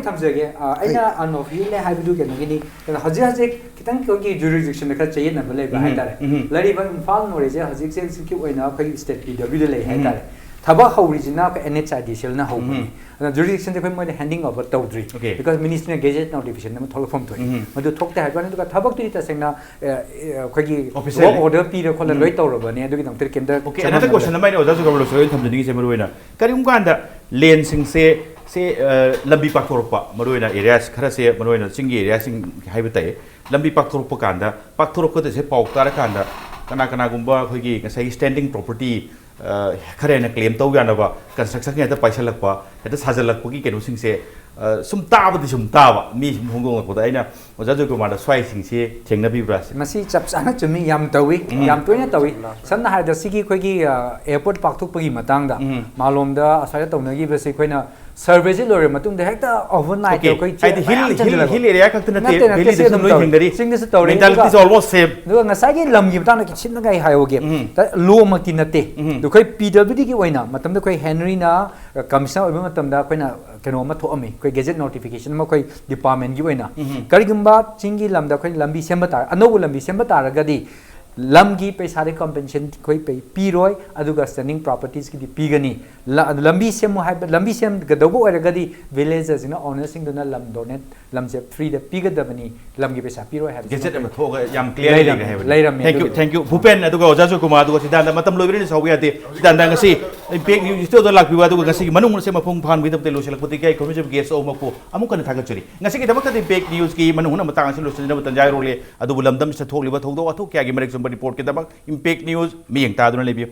थमजगे आइना unofficial हाइबदु केनगिनी हजे हजे कितंग कोगी jurisdiction खा चाहिए न बले हाइतारे लरिबा इम्फाल नोरेजे हजे से सिकी ओइना खै स्टेट पीडब्ल्यू ले हाइतारे थबक हौरिजिना NHIDCL ना हौबनी जुरिडिक्शन से मैं हैंडिंग ओवर तौद्री बिकॉज मिनिस्ट्री ने गेजेट नोटिफिकेशन में थोड़ा फॉर्म थोड़ी मधु थोकते हैं बाने तो थबक तो इतना सेंगना कोई वर्क ऑर्डर पीर खोल लोई तौरबने अदुगी नमतर केंद्र ओके अनदर क्वेश्चन नमाइ ओजा जो गबलो सोय थमजनिगी से मरुइना करिम कांदा लेन सिंग से लंबी पाथोरपा मरुइना एरियास खरा से मरुइना सिंगी एरिया सिंग हाइबताय लंबी पाथोरपा कांदा पाथोरपा से पाउ तारा कांदा कना कना गुंबा खोगी सही स्टैंडिंग प्रॉपर्टी खरेना क्लेम तौ यानबा कंस्ट्रक्शन के पैसलक्पा हेत साजलक्पगी केनुसिंग से सुम ताबदि सुम ताबा मी होंगोंगपदा आइना ओजा जयकुमार स्वाई सिंग से थेंगनबिब्रा मसी चपचाना चुमी याम तवी याम तोइना तवी सन्ना हायदा सिगी खोगी एयरपोर्ट पाकथोकपगी मतंगदा मालोमदा असाय तौनगी बसे खोइना सर्वे से लोरे मतुंग दे हेक्टा ओवरनाइट कोई हिल एरिया खक्तना ते वैली से लोई हिंगरी सिंग से तौरे मेंटालिटी इज ऑलमोस्ट सेम दो ngसागी लमगी बताना कि छिनगा हायोगे त लो मक्ति नते दो कोई पीडब्ल्यूडी की ओइना मतम द कोई हेनरी ना कमिश्नर ओइबा मतम दा कोइना केनो म थोअमी कोई गेजेट नोटिफिकेशन म कोई डिपार्टमेंट की ओइना करिगुंबा चिंगी लमदा कोई लंबी सेंबता अनोबु लंबी सेंबता रगदी लमगी पैसा दे कंपेंसेशन कोई पे पीरोय अदुगा स्टैंडिंग प्रॉपर्टीज की पीगनी लंबी सेम लंबी सेम गदबो ओरगदी विलेजेस इन ओनर्स सिंग दुना लम डोनेट लम से फ्री दे पीगदबनी लमगी पैसा पीरोय है गेजेट में थोगा याम क्लियर है थैंक यू भूपेन अदुगा ओजा जयकुमार अदुगा सिदांदा मतम लोइबरिन सौबि याते सिदांदा ngasi इम्पैक्ट न्यूज स्टो द लाखबिवा अदुगा ngasi मनुंग से मफुंग फान बिदब ते लोसलकपति के कमिजब गेस ओ मको अमुक कन थागचुरी ngasi की दमक इम्पैक्ट न्यूज की मनुंग न मतंग से लोसन न तंजाय रोले अदुबु लमदम से थोकलिबा थोगदो अथो क्या की मरेक रिपोर्ट के दमक इम्पैक्ट न्यूज मियंग तादुन लेबियो